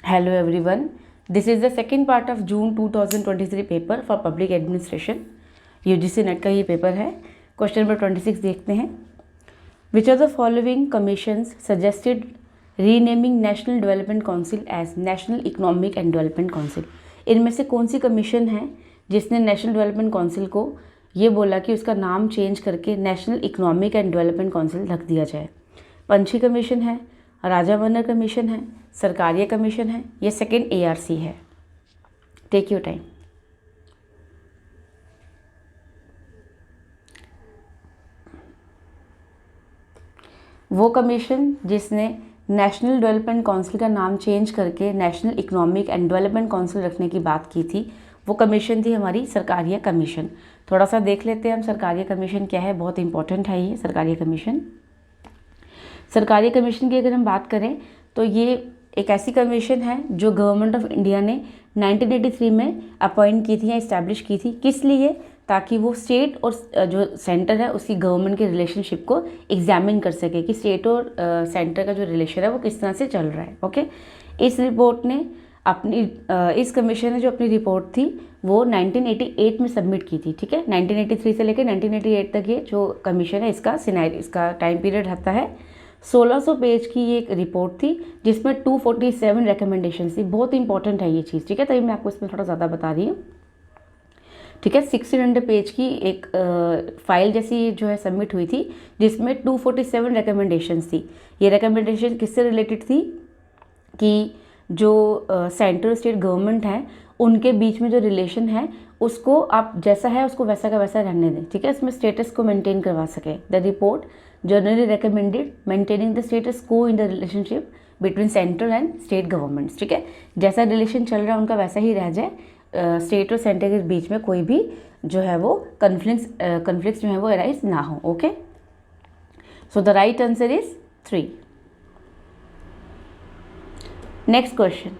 Hello everyone. This is the second part of June 2023 paper for Public Administration. UGC net का ये paper है. Question number 26 देखते हैं. Which of the following commissions suggested renaming National Development Council as National Economic and Development Council? इनमें से कौन C commission है जिसने नेशनल डेवलपमेंट काउंसिल को ये बोला कि उसका नाम चेंज करके national economic and development council रख दिया जाए? पंछी कमीशन है, राजा बन्नर कमीशन है, सरकारिया कमीशन है, ये सेकेंड ARC है. Take your time. वो कमीशन जिसने नेशनल डेवलपमेंट काउंसिल का नाम चेंज करके national economic and development council रखने की बात की थी, वो कमीशन थी हमारी सरकारिया कमीशन. थोड़ा सा देख लेते हैं हम सरकारिया कमीशन क्या है. बहुत इंपॉर्टेंट है ये सरकारिया कमीशन. सरकारी कमीशन की अगर हम बात करें तो ये एक ऐसी कमीशन है जो गवर्नमेंट ऑफ इंडिया ने 1983 में अपॉइंट की थी या इस्टेब्लिश की थी. किस लिए? ताकि वो स्टेट और जो सेंटर है उसकी गवर्नमेंट के रिलेशनशिप को एग्जामिन कर सके कि स्टेट और सेंटर का जो रिलेशन है वो किस तरह से चल रहा है. ओके. इस रिपोर्ट ने इस कमीशन ने जो अपनी रिपोर्ट थी वो 1988 में सबमिट की थी. ठीक है. 1983 से लेकर 1988 तक ये जो कमीशन है इसका टाइम पीरियड रहता है. 1600 पेज की ये एक रिपोर्ट थी जिसमें 247 रिकमेंडेशन थी. बहुत इंपॉर्टेंट है ये चीज़. ठीक है. तभी मैं आपको इसमें थोड़ा ज़्यादा बता रही हूँ. ठीक है. 1600 पेज की एक फाइल जैसी जो है सबमिट हुई थी जिसमें 247 रिकमेंडेशन थी. ये रिकमेंडेशन किससे रिलेटेड थी कि जो सेंट्रल स्टेट गवर्नमेंट है उनके बीच में जो रिलेशन है उसको आप जैसा है उसको वैसा का वैसा रहने दें. ठीक है. इसमें स्टेटस को मेंटेन करवा सके. The report generally recommended maintaining the status quo in the relationship between central and state governments. ठीक है. जैसा रिलेशन चल रहा है उनका वैसा ही रह जाए. स्टेट और सेंटर के बीच में कोई भी जो है वो कन्फ्लिक्ट जो है वो अराइज ना हो. Okay. So the right answer is 3. Next question.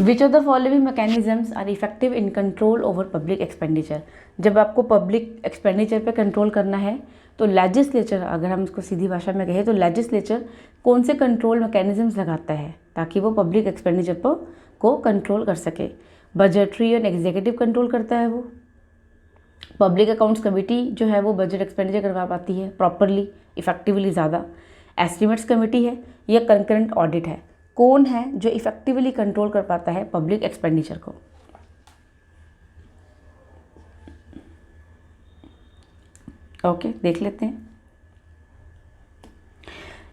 Which of the following mechanisms are effective in control over public expenditure? जब आपको पब्लिक एक्सपेंडिचर पे कंट्रोल करना है तो लेजिस्लेचर, अगर हम इसको सीधी भाषा में कहें तो लेजिस्लेचर कौन से कंट्रोल मैकेनिज्म्स लगाता है ताकि वो पब्लिक एक्सपेंडिचर को कंट्रोल कर सके? बजटरी और एग्जीक्यूटिव कंट्रोल करता है वो. पब्लिक अकाउंट्स कमेटी जो है वो बजट एक्सपेंडिचर करवा पाती है प्रॉपरली, इफेक्टिवली ज़्यादा. एस्टिमेट्स कमेटी है या कंकरेंट ऑडिट है? कौन है जो इफेक्टिवली कंट्रोल कर पाता है पब्लिक एक्सपेंडिचर को? ओके. देख लेते हैं.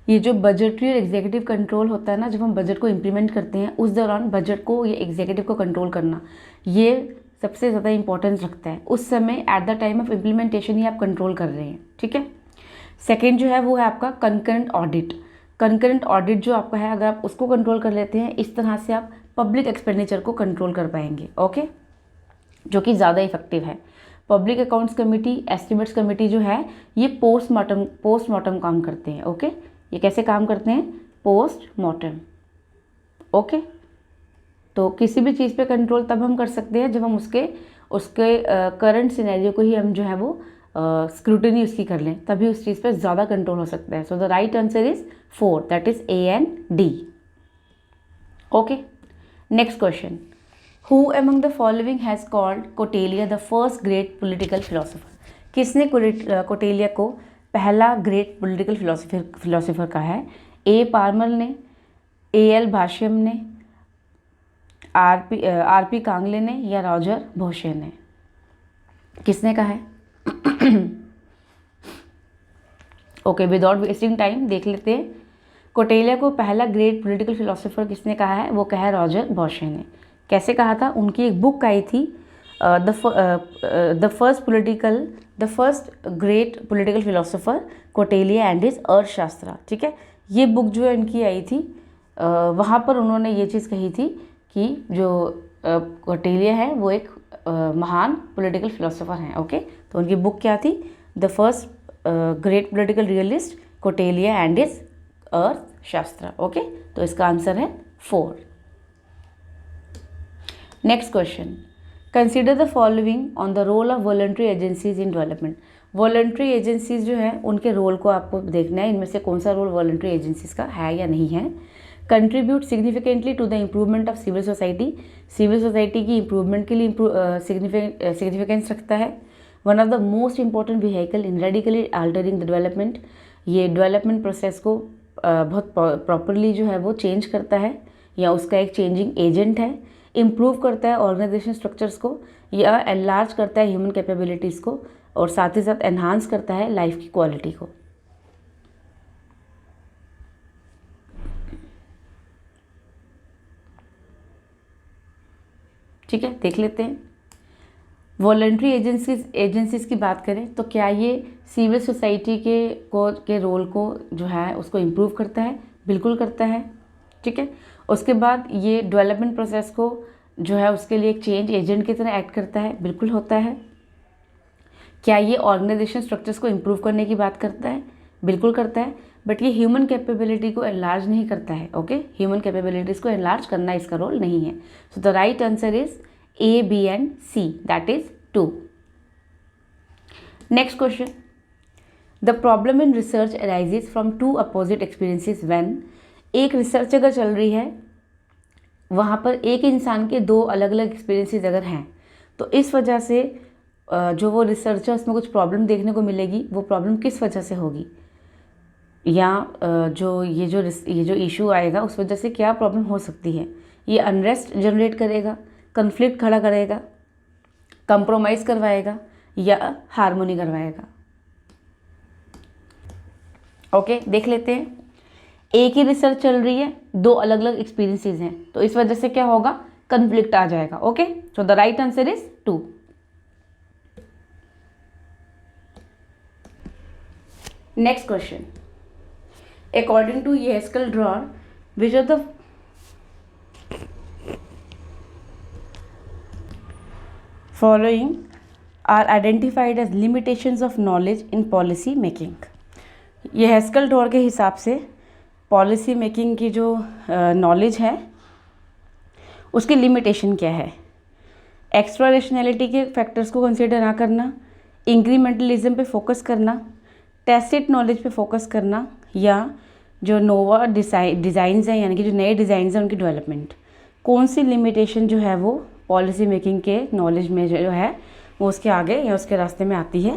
ये जो बजटरी और एग्जीक्यूटिव कंट्रोल होता है ना, जब हम बजट को इम्प्लीमेंट करते हैं उस दौरान बजट को या एग्जीक्यूटिव को कंट्रोल करना ये सबसे ज़्यादा इंपॉर्टेंस रखता है. उस समय at the time of implementation ही आप कंट्रोल कर रहे हैं. ठीक है. सेकेंड जो है वो है आपका कंकरेंट ऑडिट. कंकरेंट ऑडिट जो आपका है अगर आप उसको कंट्रोल कर लेते हैं इस तरह से आप पब्लिक एक्सपेंडिचर को कंट्रोल कर पाएंगे. ओके. जो कि ज़्यादा इफेक्टिव है. Public accounts committee, estimates committee जो है ये पोस्टमार्टम काम करते हैं. ओके. ये कैसे काम करते हैं? पोस्टमार्टम. ओके. तो किसी भी चीज़ पे कंट्रोल तब हम कर सकते हैं जब हम उसके करंट सिनेरियो को ही हम जो है वो स्क्रूटनी उसकी कर लें, तभी उस चीज़ पे ज़्यादा कंट्रोल हो सकता है. So the right answer is 4, that is A and D. Okay. Next question. Who among the following has called Kautilya the first great political philosopher? किसने कौटिल्य को पहला ग्रेट पॉलिटिकल फिलोसोफर कहा है? A. पार्मर ने, A.L. भाष्यम ने, R.P. कांगले ने या Roger बोशे ने? किसने कहा है? ओके. विदाउट वेस्टिंग टाइम देख लेते हैं. कौटिल्य को पहला ग्रेट पॉलिटिकल फिलोसोफर किसने कहा है? वो कहा है रॉजर बोशे ने. कैसे कहा था? उनकी एक बुक आई थी the first great political philosopher Kautilya and his अर्थशास्त्र. ठीक है. ये बुक जो है इनकी आई थी, वहाँ पर उन्होंने ये चीज़ कही थी कि जो कौटिल्य है वो एक महान पॉलिटिकल फिलोसोफर हैं. ओके. तो उनकी बुक क्या थी? The first great political realist Kautilya and his Arthashastra. Okay. तो इसका आंसर है 4. Next question. Consider the following on the role of voluntary agencies in development. Voluntary agencies जो है उनके रोल को आपको देखना है, इनमें से कौन सा रोल वॉलंटरी एजेंसीज का है या नहीं है। Contribute significantly to the improvement of civil society, civil society की इम्प्रूवमेंट के लिए सिग्निफिकेंस रखता है। One of the most important vehicle in radically altering the development, ये डेवलपमेंट प्रोसेस को बहुत प्रॉपरली जो है वो चेंज करता है या उसका एक चेंजिंग एजेंट है। इम्प्रूव करता है ऑर्गेनाइजेशन स्ट्रक्चर्स को या एनलार्ज करता है ह्यूमन कैपेबिलिटीज़ को, और साथ ही साथ एनहांस करता है लाइफ की क्वालिटी को। ठीक है, देख लेते हैं। वॉलंटरी एजेंसीज की बात करें तो क्या ये सिविल सोसाइटी के रोल को जो है उसको इम्प्रूव करता है? बिल्कुल करता है। ठीक है, उसके बाद ये डेवलपमेंट प्रोसेस को जो है उसके लिए एक चेंज एजेंट की तरह एक्ट करता है? बिल्कुल होता है। क्या ये ऑर्गेनाइजेशन स्ट्रक्चर्स को इम्प्रूव करने की बात करता है? बिल्कुल करता है, बट ये ह्यूमन कैपेबिलिटी को एनलार्ज नहीं करता है। ओके, ह्यूमन कैपेबिलिटीज़ को एनलार्ज करना इसका रोल नहीं है। So the right answer is A, B and C, that is 2. Next question. The problem in research arises from two opposite experiences when एक रिसर्च अगर चल रही है वहाँ पर एक इंसान के दो अलग अलग एक्सपीरियंसेस अगर हैं, तो इस वजह से जो वो रिसर्च है उसमें कुछ प्रॉब्लम देखने को मिलेगी। वो प्रॉब्लम किस वजह से होगी या जो ये जो इशू आएगा उस वजह से क्या प्रॉब्लम हो सकती है? ये अनरेस्ट जनरेट करेगा, कन्फ्लिक्ट खड़ा करेगा, कंप्रोमाइज़ करवाएगा या हार्मोनी करवाएगा? ओके, देख लेते हैं। एक ही रिसर्च चल रही है, दो अलग अलग एक्सपीरियंसेस हैं, तो इस वजह से क्या होगा? कन्फ्लिक्ट आ जाएगा। Okay, so the right answer is 2। Next question. According to Yehezkel Dror, which are the following are identified as limitations of knowledge in policy making? ये हेस्कल ड्रॉर के हिसाब से पॉलिसी मेकिंग की जो नॉलेज है उसकी लिमिटेशन क्या है? एक्स्ट्रा रैशनैलिटी के फैक्टर्स को कंसिडर ना करना, इंक्रीमेंटलिज्म पे फोकस करना, टेसिट नॉलेज पे फोकस करना, या जो नोवा डिज़ाइंस हैं यानी कि जो नए डिज़ाइंस हैं उनकी डेवलपमेंट। कौन सी लिमिटेशन जो है वो पॉलिसी मेकिंग के नॉलेज में जो है वो उसके आगे या उसके रास्ते में आती है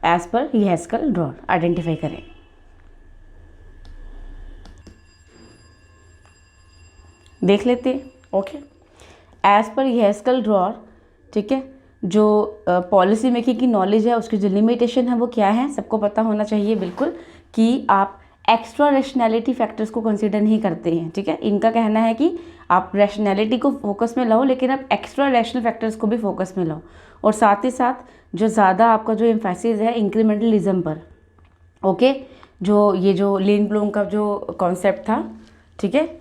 एज पर येस्कल ड्रॉर? आइडेंटिफाई करें। देख लेते हैं। ओके, एज पर येस्कल ड्रॉर, ठीक है, जो पॉलिसी मेकिंग की नॉलेज है उसकी जो लिमिटेशन है वो क्या है? सबको पता होना चाहिए बिल्कुल कि आप एक्स्ट्रा रैशनैलिटी फैक्टर्स को कंसीडर नहीं करते हैं। ठीक है, इनका कहना है कि आप रैशनैलिटी को फोकस में लाओ लेकिन आप एक्स्ट्रा रैशनल फैक्टर्स को भी फोकस में लाओ, और साथ ही साथ जो ज़्यादा आपका जो एम्फेसिस है इंक्रीमेंटलिज्म पर। ओके, जो लीन ब्लूम का जो कॉन्सेप्ट था, ठीक है,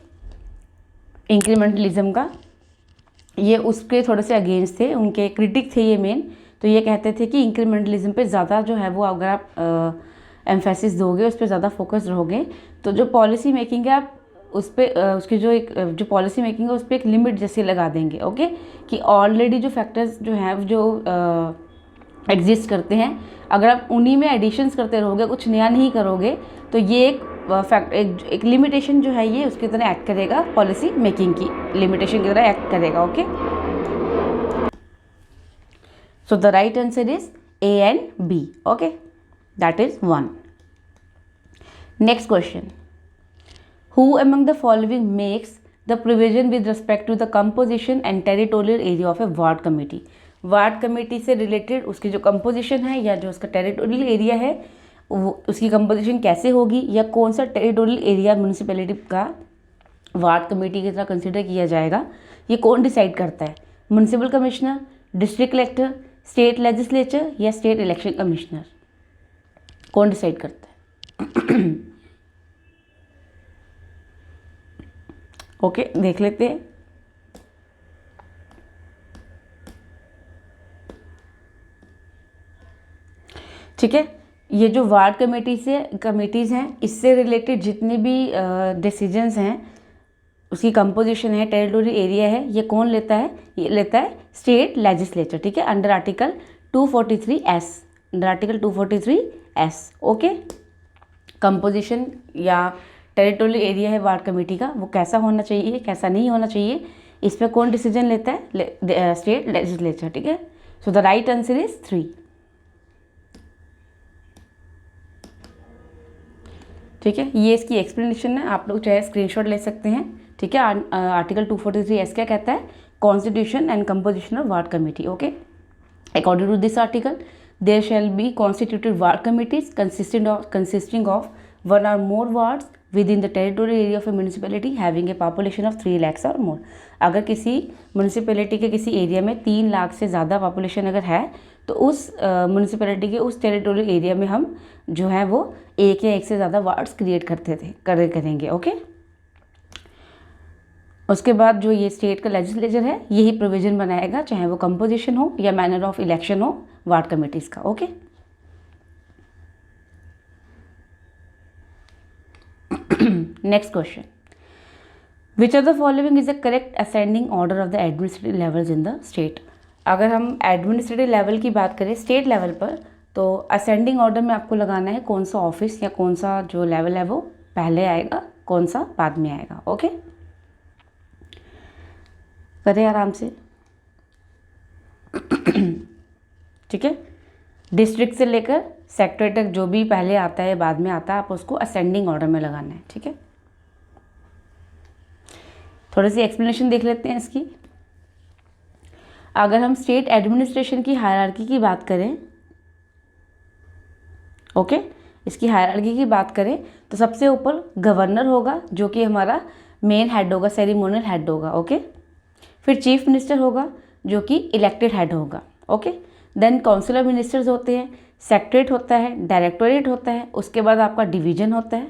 इंक्रीमेंटलिज्म का, ये उसके थोड़े से अगेंस्ट थे, उनके क्रिटिक थे ये मेन। तो ये कहते थे कि इंक्रीमेंटलिज्म पे ज़्यादा जो है वो अगर आप एम्फेसिस दोगे, उस पर ज़्यादा फोकस रहोगे, तो जो पॉलिसी मेकिंग है आप उस पर उसकी जो पॉलिसी मेकिंग है उस पर एक लिमिट जैसे लगा देंगे। ओके, कि ऑलरेडी जो फैक्टर्स जो हैं जो एग्जिस्ट करते हैं, अगर आप उन्हीं में एडिशंस करते रहोगे, कुछ नया नहीं करोगे, तो ये एक लिमिटेशन जो है ये उसकी तरह एक्ट करेगा, पॉलिसी मेकिंग की लिमिटेशन की तरह एक्ट करेगा। Okay, so the right answer is A and B. Okay, that is 1. Next question. Who among the following makes the provision with respect to the composition and territorial area of a ward committee? Ward committee से related उसकी जो composition है या जो उसका territorial area है वो उसकी कंपोजिशन कैसे होगी, या कौन सा टेरिटोरियल एरिया म्यूनिसिपैलिटी का वार्ड कमेटी की तरह कंसिडर किया जाएगा, ये कौन डिसाइड करता है? Municipal commissioner, district collector, state legislature या स्टेट इलेक्शन कमिश्नर? कौन डिसाइड करता है? ओके, देख लेते हैं। ठीक है, ये जो वार्ड कमेटीज़ हैं, इससे रिलेटेड जितने भी डिसीजंस हैं, उसकी कंपोजिशन है, टेरिटोरियल एरिया है, ये कौन लेता है? ये लेता है स्टेट लेजिस्लेचर। ठीक है, under article 243S under article 243S। Okay, composition या टेरिटोरियल एरिया है वार्ड कमेटी का, वो कैसा होना चाहिए, कैसा नहीं होना चाहिए, इस पर कौन डिसीजन लेता है? State legislature. ठीक है, so the right answer is 3। ठीक है, ये इसकी एक्सप्लेनेशन है, आप लोग चाहे स्क्रीनशॉट ले सकते हैं। ठीक है, आर्टिकल 243S क्या कहता है? Constitution and composition of ward committee. Okay, according to this article there shall be constituted ward committees consisting of one or more wards within the territorial area of a municipality having a population of 3 lakhs or more। अगर किसी municipality के किसी area में 3 लाख से ज़्यादा population अगर है तो उस म्यूनिसिपैलिटी के उस टेरिटोरियल एरिया में हम जो है वो एक या एक से ज़्यादा वार्ड्स क्रिएट करेंगे। ओके, उसके बाद जो ये स्टेट का लेजिस्लेचर है यही प्रोविजन बनाएगा, चाहे वो कंपोजिशन हो या मैनर ऑफ इलेक्शन हो वार्ड कमेटीज़ का। Okay, next question, which of the following is the correct ascending order of the administrative levels in the state. अगर हम एडमिनिस्ट्रेटिव लेवल की बात करें स्टेट लेवल पर, तो असेंडिंग ऑर्डर में आपको लगाना है कौन सा ऑफिस या कौन सा जो लेवल है वो पहले आएगा, कौन सा बाद में आएगा। ओके, करें आराम से। ठीक है, डिस्ट्रिक्ट से लेकर सेक्टर तक जो भी पहले आता है बाद में आता है, आप उसको असेंडिंग ऑर्डर में लगाना है। ठीक है, थोड़ी सी एक्सप्लेनेशन देख लेते हैं इसकी। अगर हम स्टेट एडमिनिस्ट्रेशन की हायरार्की की बात करें, ओके, इसकी हायरार्की की बात करें तो सबसे ऊपर गवर्नर होगा जो कि हमारा मेन हेड होगा, सेरेमोनियल हेड होगा। ओके, फिर चीफ मिनिस्टर होगा जो कि इलेक्टेड हेड होगा। Okay, then council of ministers होते हैं, सेक्रेटरीट होता है, डायरेक्टोरेट होता है, उसके बाद आपका डिवीजन होता है।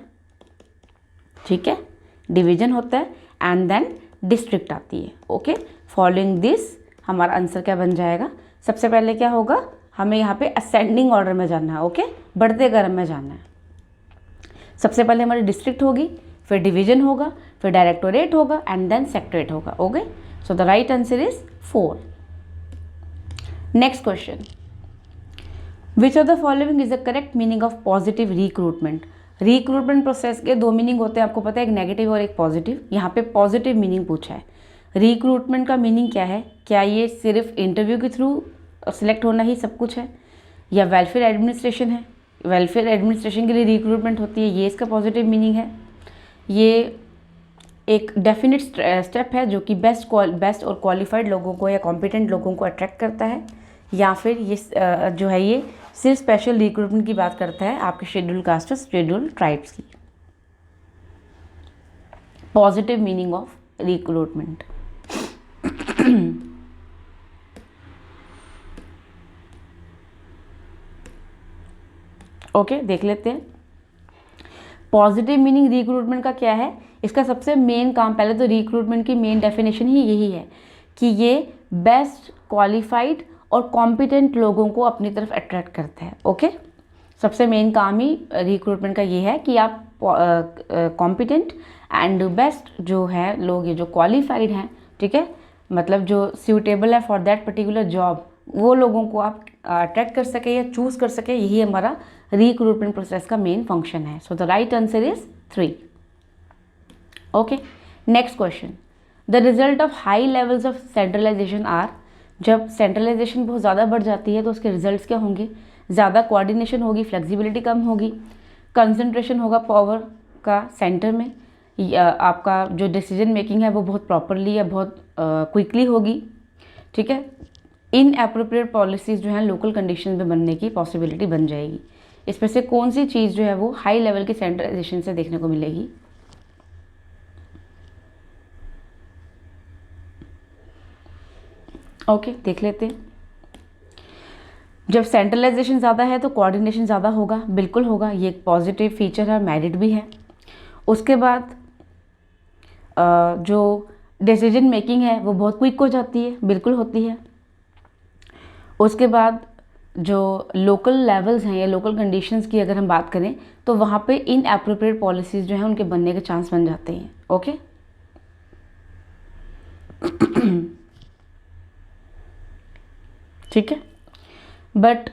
ठीक है, डिवीजन होता है एंड देन डिस्ट्रिक्ट आती है। ओके, फॉलोइंग दिस हमारा आंसर क्या बन जाएगा? सबसे पहले क्या होगा, हमें यहाँ पे असेंडिंग ऑर्डर में जाना है। ओके, बढ़ते क्रम में जाना है। सबसे पहले हमारी डिस्ट्रिक्ट होगी, फिर डिवीजन होगा, फिर डायरेक्टोरेट होगा एंड देन सेक्रेटरीट होगा। Okay, so the right answer is 4। Next question, which of the following is the correct meaning of positive recruitment. Recruitment process के 2 मीनिंग होते हैं, आपको पता है, एक नेगेटिव और एक पॉजिटिव। यहाँ पे पॉजिटिव मीनिंग पूछा है। रिक्रूटमेंट का मीनिंग क्या है? क्या ये सिर्फ इंटरव्यू के थ्रू सिलेक्ट होना ही सब कुछ है, या वेलफेयर एडमिनिस्ट्रेशन है, वेलफेयर एडमिनिस्ट्रेशन के लिए रिक्रूटमेंट होती है, ये इसका पॉजिटिव मीनिंग है। ये एक डेफिनेट स्टेप है जो कि बेस्ट और क्वालिफाइड लोगों को या कॉम्पिटेंट लोगों को अट्रैक्ट करता है, या फिर ये जो है ये सिर्फ स्पेशल रिक्रूटमेंट की बात करता है आपके शेड्यूल कास्ट और शेड्यूल ट्राइब्स की। Positive meaning of recruitment. Okay, देख लेते हैं पॉजिटिव मीनिंग रिक्रूटमेंट का क्या है। इसका सबसे मेन काम, पहले तो रिक्रूटमेंट की मेन डेफिनेशन ही यही है कि ये बेस्ट क्वालिफाइड और कॉम्पिटेंट लोगों को अपनी तरफ अट्रैक्ट करता है। ओके, सबसे मेन काम ही रिक्रूटमेंट का ये है कि आप कॉम्पिटेंट एंड बेस्ट जो है लोग, ये जो क्वालिफाइड हैं, ठीक है, मतलब जो सूटेबल है फॉर दैट पर्टिकुलर जॉब, वो लोगों को आप अट्रैक्ट कर सके या चूज कर सके, यही हमारा रिक्रूटमेंट प्रोसेस का मेन फंक्शन है। So the right answer is 3। Okay, next question, the result of high levels of centralisation are. जब सेंट्रलाइजेशन बहुत ज़्यादा बढ़ जाती है तो उसके रिजल्ट्स क्या होंगे? ज़्यादा कोऑर्डिनेशन होगी, फ्लेक्सिबिलिटी कम होगी, कंसंट्रेशन होगा पावर का सेंटर में, आपका जो डिसीजन मेकिंग है वो बहुत प्रॉपरली या बहुत क्विकली होगी। ठीक है, इनएप्रोप्रिएट पॉलिसीज़ जो हैं लोकल कंडीशन में बनने की पॉसिबिलिटी बन जाएगी। इसमें से कौन सी चीज़ जो है वो हाई लेवल की सेंट्रलाइजेशन से देखने को मिलेगी? ओके, देख लेते हैं। जब सेंट्रलाइजेशन ज़्यादा है तो कोऑर्डिनेशन ज़्यादा होगा, बिल्कुल होगा, ये एक पॉजिटिव फीचर है, मेरिट भी है। उसके बाद जो डिसीजन मेकिंग है वो बहुत क्विक हो जाती है, बिल्कुल होती है। उसके बाद जो लोकल लेवल्स हैं या लोकल कंडीशंस की अगर हम बात करें तो वहाँ पे इनएप्रोप्रिएट पॉलिसीज़ जो हैं उनके बनने के चांस बन जाते हैं। ओके, ठीक है, बट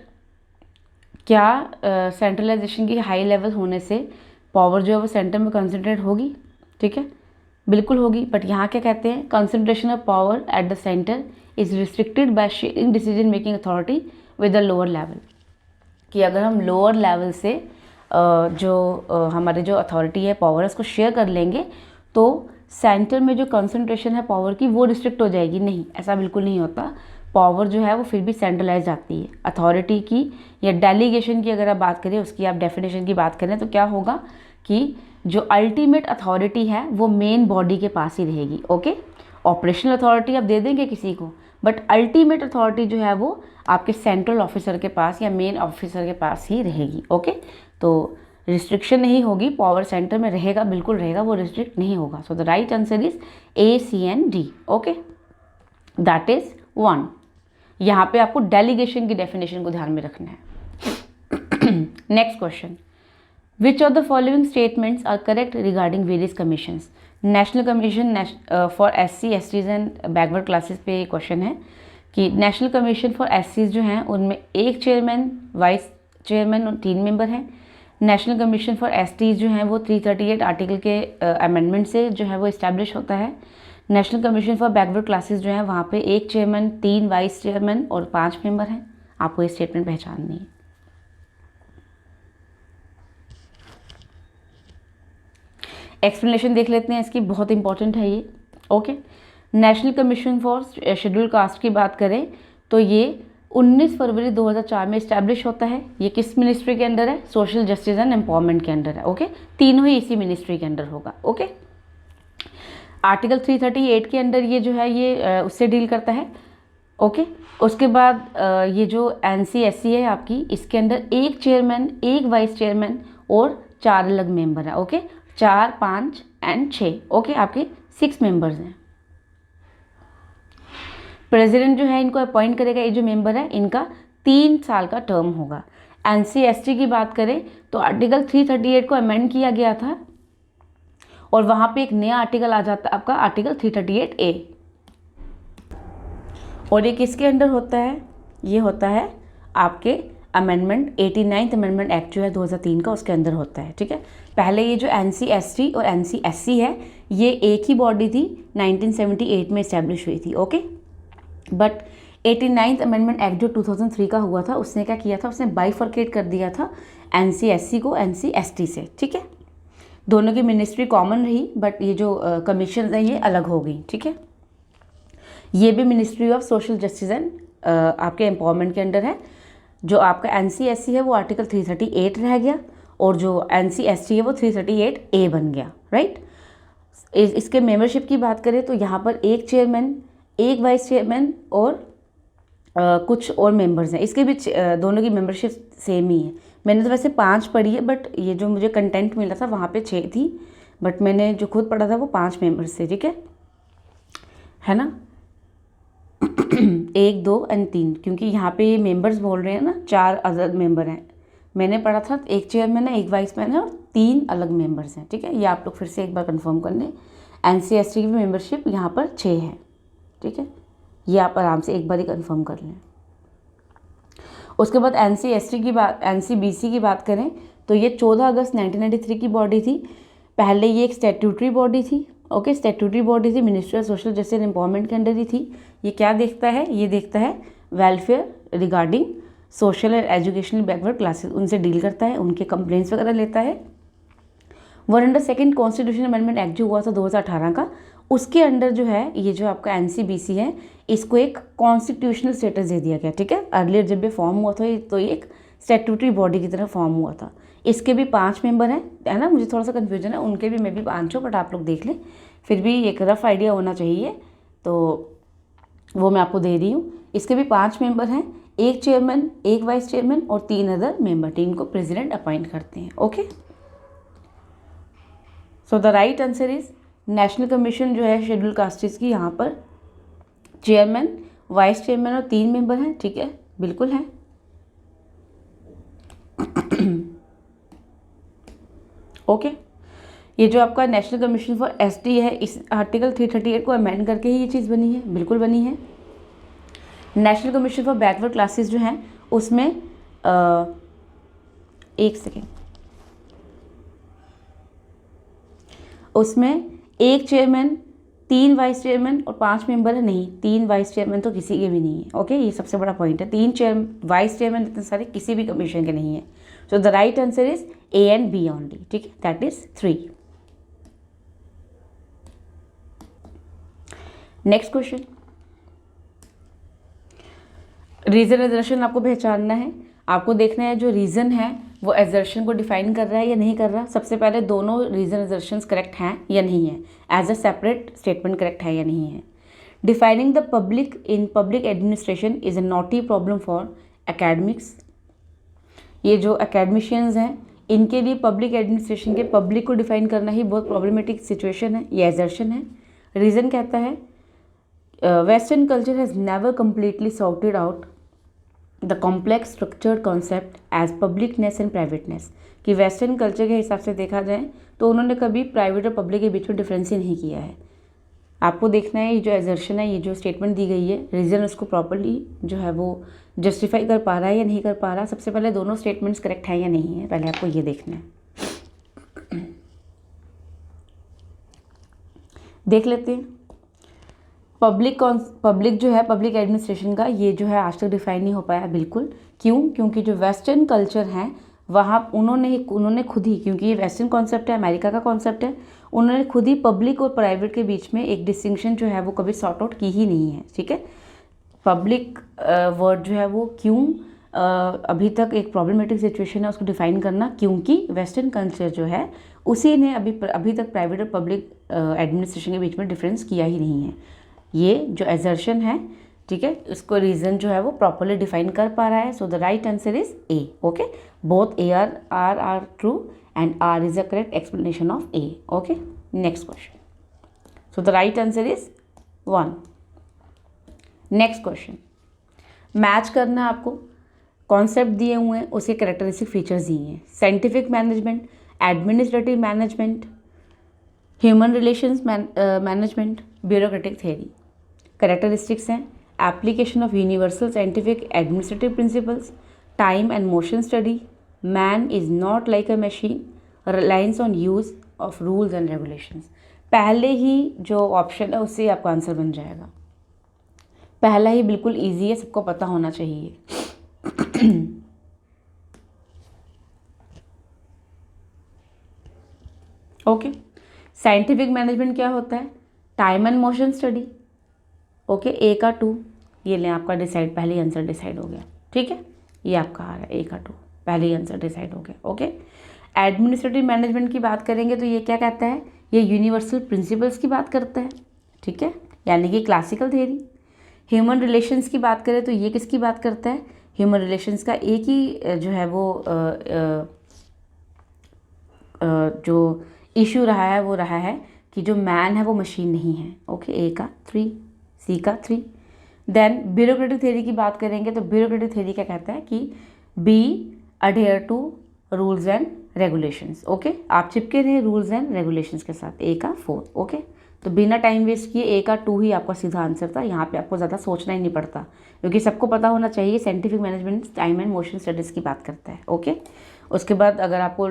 क्या सेंट्रलाइजेशन की हाई लेवल होने से पावर जो है वो सेंटर में कंसंट्रेट होगी, ठीक है, बिल्कुल होगी। बट यहाँ क्या कहते हैं, concentration of power at the centre is restricted by sharing decision making authority with the lower level, कि अगर हम लोअर लेवल से हमारे जो अथॉरिटी है पावर है उसको शेयर कर लेंगे तो सेंटर में जो कंसंट्रेशन है पावर की वो रिस्ट्रिक्ट हो जाएगी। नहीं, ऐसा बिल्कुल नहीं होता। पावर जो है वो फिर भी सेंट्रलाइज आती है। अथॉरिटी की या डेलीगेशन की अगर आप बात करें, उसकी आप डेफिनेशन की बात करें तो क्या होगा कि जो अल्टीमेट अथॉरिटी है वो मेन बॉडी के पास ही रहेगी। ओके, ऑपरेशनल अथॉरिटी आप दे देंगे किसी को, बट अल्टीमेट अथॉरिटी जो है वो आपके सेंट्रल ऑफिसर के पास या मेन ऑफिसर के पास ही रहेगी। ओके, तो रिस्ट्रिक्शन नहीं होगी, पावर सेंटर में रहेगा, बिल्कुल रहेगा, वो रिस्ट्रिक्ट नहीं होगा। सो the right answer is A, C and D। Okay, that is 1। यहाँ पे आपको डेलीगेशन की डेफिनेशन को ध्यान में रखना है। Next question, which of the following statements are correct regarding various commissions. National commission for SC, STs and backward classes पे ये क्वेश्चन है कि नेशनल कमीशन फॉर SCs जो हैं उनमें एक चेयरमैन, वाइस चेयरमैन और 3 मेंबर हैं। नेशनल कमीशन फॉर STs जो हैं वो 338 आर्टिकल के अमेंडमेंट से जो है वो इस्टेब्लिश होता है। National commission for backward classes जो है वहाँ पे एक चेयरमैन, 3 वाइस चेयरमैन और 5 मेंबर हैं। आपको ये स्टेटमेंट पहचाननी है। एक्सप्लेनेशन देख लेते हैं इसकी, बहुत इंपॉर्टेंट है ये। Okay, national commission for schedule caste की बात करें तो ये 19 फरवरी 2004 में इस्टेब्लिश होता है। ये किस मिनिस्ट्री के अंडर है, सोशल जस्टिस एंड एम्पावरमेंट के अंडर है। ओके, तीनों ही इसी मिनिस्ट्री के अंडर होगा। ओके, आर्टिकल 338 के अंडर ये जो है ये उससे डील करता है। ओके, उसके बाद ये जो NC-SC है आपकी, इसके अंदर एक चेयरमैन, एक वाइस चेयरमैन और 4 अलग मेंबर है। Okay, 4, 5 and 6। ओके, आपके 6 मेंबर्स हैं। प्रेसिडेंट जो है इनको अपॉइंट करेगा, ये जो मेंबर है इनका 3 साल का टर्म होगा। NC-ST की बात करें तो आर्टिकल 338 को अमेंड किया गया था और वहाँ पे एक नया आर्टिकल आ जाता है आपका आर्टिकल 338A, और ये किसके अंडर होता है, ये होता है आपके अमेंडमेंट 89th अमेंडमेंट एक्ट जो है 2003 का, उसके अंदर होता है। ठीक है, पहले ये जो NC-ST और NC-SC है ये एक ही बॉडी थी, 1978 में इस्टेब्लिश हुई थी। Okay, but 89th amendment act जो 2003 का हुआ था उसने क्या किया था, उसने बाइफर्केट कर दिया था NC-SC को NC-ST से। ठीक है, दोनों की मिनिस्ट्री कॉमन रही बट ये जो कमीशन है ये अलग हो गई। ठीक है, ये भी ministry of social justice and आपके एम्पावरमेंट के अंडर है। जो आपका NC-SC है वो आर्टिकल 338 रह गया और जो NC-ST है वो 338A बन गया। राइट, इसके मेंबरशिप की बात करें तो यहाँ पर एक चेयरमैन, एक वाइस चेयरमैन और कुछ और मेंबर्स हैं। इसके भी दोनों की मेंबरशिप सेम ही है। मैंने तो वैसे 5 पढ़ी है बट ये जो मुझे कंटेंट मिला था वहाँ पे 6 थी, बट मैंने जो खुद पढ़ा था वो 5 मेंबर्स थे। ठीक है ना 1, 2 और 3, क्योंकि यहाँ पे ये मेंबर्स बोल रहे हैं ना, 4 अलग मेंबर हैं। मैंने पढ़ा था एक चेयरमैन है, एक वाइस मैन है और 3 अलग मेंबर्स हैं। ठीक है, ये आप लोग फिर से एक बार कंफर्म कर लें। NC-ST की मेंबरशिप यहाँ पर 6 है। ठीक है, ये आप आराम से एक बार ही कंफर्म कर लें। उसके बाद NC-ST की बात, NC-BC की बात करें तो ये 14 अगस्त 1993 की बॉडी थी। पहले ये एक स्टैट्यूटरी बॉडी थी। ओके, स्टैट्यूटरी बॉडी थी, ministry of social justice and empowerment के अंडर ही थी। ये क्या देखता है, ये देखता है welfare regarding social and educational backward classes, उनसे डील करता है, उनके कंप्लेंट्स वगैरह लेता है। 102nd कॉन्स्टिट्यूशन अमेंडमेंट एक्ट जो हुआ था 2018 का, उसके अंडर जो है ये जो आपका NC-BC है इसको एक कॉन्स्टिट्यूशनल स्टेटस दे दिया गया। ठीक है, अर्लियर जब ये फॉर्म हुआ था तो ये एक स्टैट्यूटरी बॉडी की तरह फॉर्म हुआ था। इसके भी 5 मेंबर हैं, है ना, मुझे थोड़ा सा कन्फ्यूजन है, उनके भी मैं भी 5 हूँ बट आप लोग देख लें, फिर भी एक रफ आइडिया होना चाहिए तो वो मैं आपको दे रही हूँ। इसके भी 5 मेंबर हैं, एक चेयरमैन, एक वाइस चेयरमैन और 3 अदर मेंबर, 3 को प्रेसिडेंट अपॉइंट करते हैं। Okay, so the right answer is national commission जो है शेड्यूल कास्टिस की, यहाँ पर चेयरमैन, वाइस चेयरमैन और 3 मेंबर हैं। ठीक है, बिल्कुल है। ओके, ये जो आपका नेशनल कमीशन फॉर ST है इस आर्टिकल 338 को अमेंड करके ही ये चीज़ बनी है, बिल्कुल बनी है। National commission for backward classes जो हैं उसमें एक सेकेंड, उसमें एक चेयरमैन, 3 वाइस चेयरमैन और 5 मेंबर है, नहीं 3 वाइस चेयरमैन तो किसी के भी नहीं है। ओके, ये सबसे बड़ा पॉइंट है, 3 वाइस चेयरमैन इतने सारे किसी भी कमीशन के नहीं है। So the right answer is A and B only, ठीक है, that is 3। Next question, reason assertion आपको पहचानना है, आपको देखना है जो रीजन है वो एजर्शन को डिफाइन कर रहा है या नहीं कर रहा। सबसे पहले दोनों रीजन एजर्शंस करेक्ट हैं या नहीं है, as a separate statement correct है या नहीं है। Defining the public in public administration is a knotty problem for academics. ये जो एकेडमिशियंस हैं इनके लिए पब्लिक एडमिनिस्ट्रेशन के पब्लिक को डिफाइन करना ही बहुत प्रॉब्लमेटिक सिचुएशन है, ये एजर्शन है। रीज़न कहता है western culture has never completely sorted out the complex structured concept as publicness and privateness, कि वेस्टर्न कल्चर के हिसाब से देखा जाए तो उन्होंने कभी प्राइवेट और पब्लिक के बीच में डिफरेंस ही नहीं किया है। आपको देखना है ये जो एजर्शन है, ये जो स्टेटमेंट दी गई है, रीज़न उसको प्रॉपर्ली जो है वो जस्टिफाई कर पा रहा है या नहीं कर पा रहा। सबसे पहले दोनों स्टेटमेंट्स करेक्ट है या नहीं है, पहले आपको ये देखना है। देख लेते हैं पब्लिक जो है पब्लिक एडमिनिस्ट्रेशन का, ये जो है आज तक डिफाइन नहीं हो पाया बिल्कुल। क्यों? क्योंकि जो वेस्टर्न कल्चर हैं वहाँ उन्होंने खुद ही, क्योंकि ये वेस्टर्न कॉन्सेप्ट है, अमेरिका का कॉन्सेप्ट है, उन्होंने खुद ही पब्लिक और प्राइवेट के बीच में एक डिस्टिंक्शन जो है वो कभी सॉर्ट आउट की ही नहीं है, ठीक है। पब्लिक वर्ड जो है वो क्यों अभी तक एक प्रॉब्लमेटिक सिचुएशन है उसको डिफाइन करना, क्योंकि वेस्टर्न कल्चर जो है उसी ने अभी तक प्राइवेट और पब्लिक एडमिनिस्ट्रेशन के बीच में डिफरेंस किया ही नहीं है। ये जो एजर्शन है, ठीक है, उसको रीज़न जो है वो प्रॉपरली डिफाइन कर पा रहा है। So the right answer is A. Okay, both A R true and R is a correct explanation of A. Okay, next question. So the right answer is 1। Next question, match करना है आपको, concept दिए हुए हैं, उसके characteristic features दिए हैं। Scientific management, administrative management, human relations management, bureaucratic theory. Characteristics हैं application of universal scientific administrative principles, time and motion study, man is not like a machine, reliance on use of rules and regulations. पहले ही जो option है उससे आपका answer बन जाएगा। पहला ही बिल्कुल ईजी है, सबको पता होना चाहिए। ओके, साइंटिफिक मैनेजमेंट क्या होता है? Time and motion study. Okay, A का 2, ये लें आपका डिसाइड, पहले ही आंसर डिसाइड हो गया, ठीक है, ये आपका आ रहा है ए का 2, पहले ही आंसर डिसाइड हो गया। ओके, एडमिनिस्ट्रेटिव मैनेजमेंट की बात करेंगे तो ये क्या कहता है? ये यूनिवर्सल प्रिंसिपल्स की बात करता है, ठीक है, यानी कि क्लासिकल थ्योरी। ह्यूमन रिलेशंस की बात करें तो ये किसकी बात करता है? ह्यूमन रिलेशंस का एक ही जो है वो जो इशू रहा है वो रहा है कि जो मैन है वो मशीन नहीं है। ओके, ए का 3, सी का 3। देन ब्यूरोक्रेटिक थ्योरी की बात करेंगे तो ब्यूरोक्रेटिक थ्योरी क्या कहता है कि be adhere to rules and regulations. Okay, आप चिपके रहे रूल्स एंड रेगुलेशंस के साथ, ए का 4। ओके, तो बिना टाइम वेस्ट किए ए का 2 ही आपका सीधा आंसर था। यहाँ पे आपको ज़्यादा सोचना ही नहीं पड़ता, क्योंकि सबको पता होना चाहिए scientific management time and motion studies की बात करता है। ओके, उसके बाद अगर आपको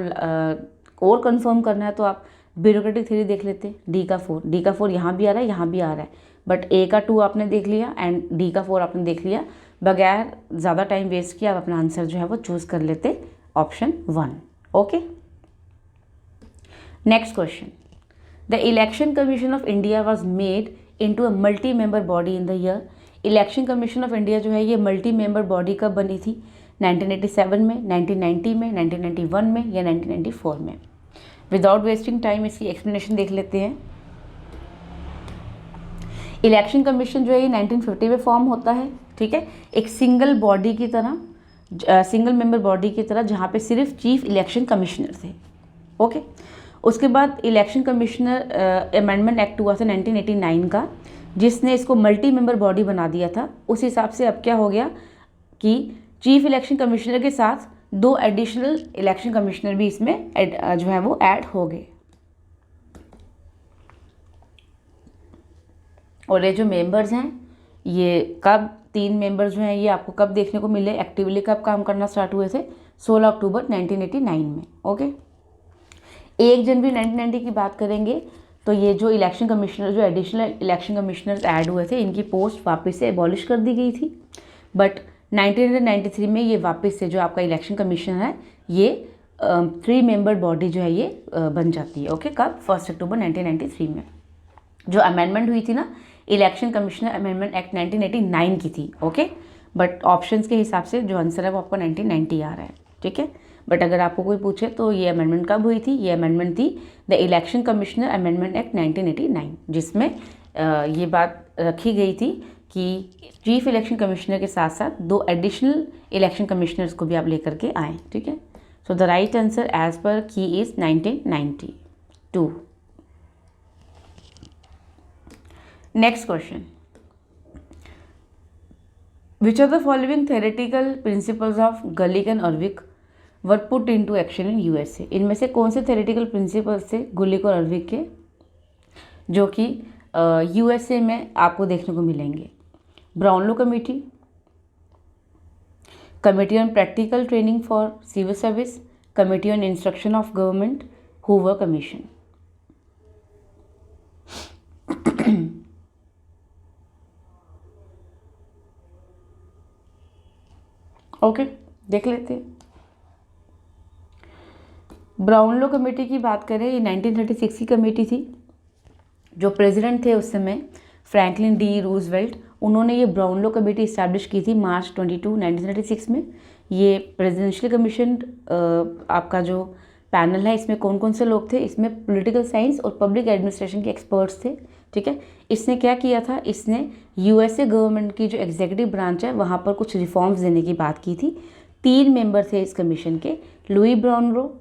और कंफर्म करना है तो आप ब्यूरोक्रेटिक थ्योरी देख लेते हैं, डी का 4। डी का 4 यहाँ भी आ रहा है, यहाँ भी आ रहा है, बट ए का 2 आपने देख लिया एंड डी का 4 आपने देख लिया। बगैर ज़्यादा टाइम वेस्ट किया आप अपना आंसर जो है वो चूज़ कर लेते, option 1। Okay, next question. The election commission of India was made into a multi member body in the year. Election commission of India जो है ये मल्टी मेंबर बॉडी कब बनी थी? 1987 में, 1990 में, 1991 में या 1994 में? विदाउट वेस्टिंग टाइम इसकी एक्सप्लेनेशन देख लेते हैं। इलेक्शन कमीशन जो है ये 1950 में फॉर्म होता है, ठीक है, एक सिंगल बॉडी की तरह, सिंगल मेंबर बॉडी की तरह, जहाँ पे सिर्फ चीफ इलेक्शन कमिश्नर थे। ओके, उसके बाद इलेक्शन कमिश्नर अमेंडमेंट एक्ट हुआ था 1989 का, जिसने इसको मल्टी मेंबर बॉडी बना दिया था। उस हिसाब से अब क्या हो गया कि चीफ इलेक्शन कमिश्नर के साथ 2 एडिशनल इलेक्शन कमिश्नर भी इसमें जो है वो ऐड हो गए। और ये जो मेंबर्स हैं ये कब, 3 मेंबर्स जो हैं ये आपको कब देखने को मिले, एक्टिवली कब काम करना स्टार्ट हुए थे? 16 अक्टूबर 1989 में। ओके, 1 जनवरी 1990 की बात करेंगे तो ये जो इलेक्शन कमिश्नर, जो एडिशनल इलेक्शन कमिश्नर्स ऐड हुए थे, इनकी पोस्ट वापस से एबॉलिश कर दी गई थी। बट 1993 में ये वापस से जो आपका इलेक्शन कमीशन है ये 3 मेंबर बॉडी जो है ये बन जाती है। ओके, कब? 1 अक्टूबर 1993 में। जो अमेंडमेंट हुई थी ना, इलेक्शन कमिश्नर अमेंडमेंट एक्ट 1989 की थी। ओके, बट ऑप्शंस के हिसाब से जो आंसर है वो आपका 1990 आ रहा है। ठीक है, बट अगर आपको कोई पूछे तो ये अमेंडमेंट कब हुई थी? ये अमेंडमेंट थी the election commissioner amendment act 1989, जिसमें ये बात रखी गई थी कि चीफ इलेक्शन कमिश्नर के साथ साथ 2 एडिशनल इलेक्शन कमिश्नर्स को भी आप लेकर के आएँ। ठीक है, so the right answer as पर key is 1992। Next question, which are the following theoretical principles of Gulick and Urwick were put into action in USA? इनमें से कौन से थेरेटिकल प्रिंसिपल्स थे गुलिक और अर्विक के जो कि यूएसए में आपको देखने को मिलेंगे? Brownlow committee, committee on practical training for civil service, committee on instruction of government, Hoover commission. Okay, देख लेते हैं। ब्राउनलो कमेटी की बात करें, ये 1936 की कमेटी थी। जो प्रेसिडेंट थे उस समय फ्रैंकलिन डी रूजवेल्ट, उन्होंने ये ब्राउनलो कमेटी इस्टेब्लिश की थी मार्च 22, 1936 में। ये प्रेसिडेंशियल कमीशन आपका जो पैनल है, इसमें कौन कौन से लोग थे? इसमें पॉलिटिकल साइंस और पब्लिक एडमिनिस्ट्रेशन के एक्सपर्ट्स थे। ठीक है, इसने क्या किया था? इसने यूएसए गवर्नमेंट की जो एग्जीक्यूटिव ब्रांच है वहाँ पर कुछ रिफॉर्म्स देने की बात की थी। 3 मेंबर थे इस कमीशन के, लुई ब्राउनलो,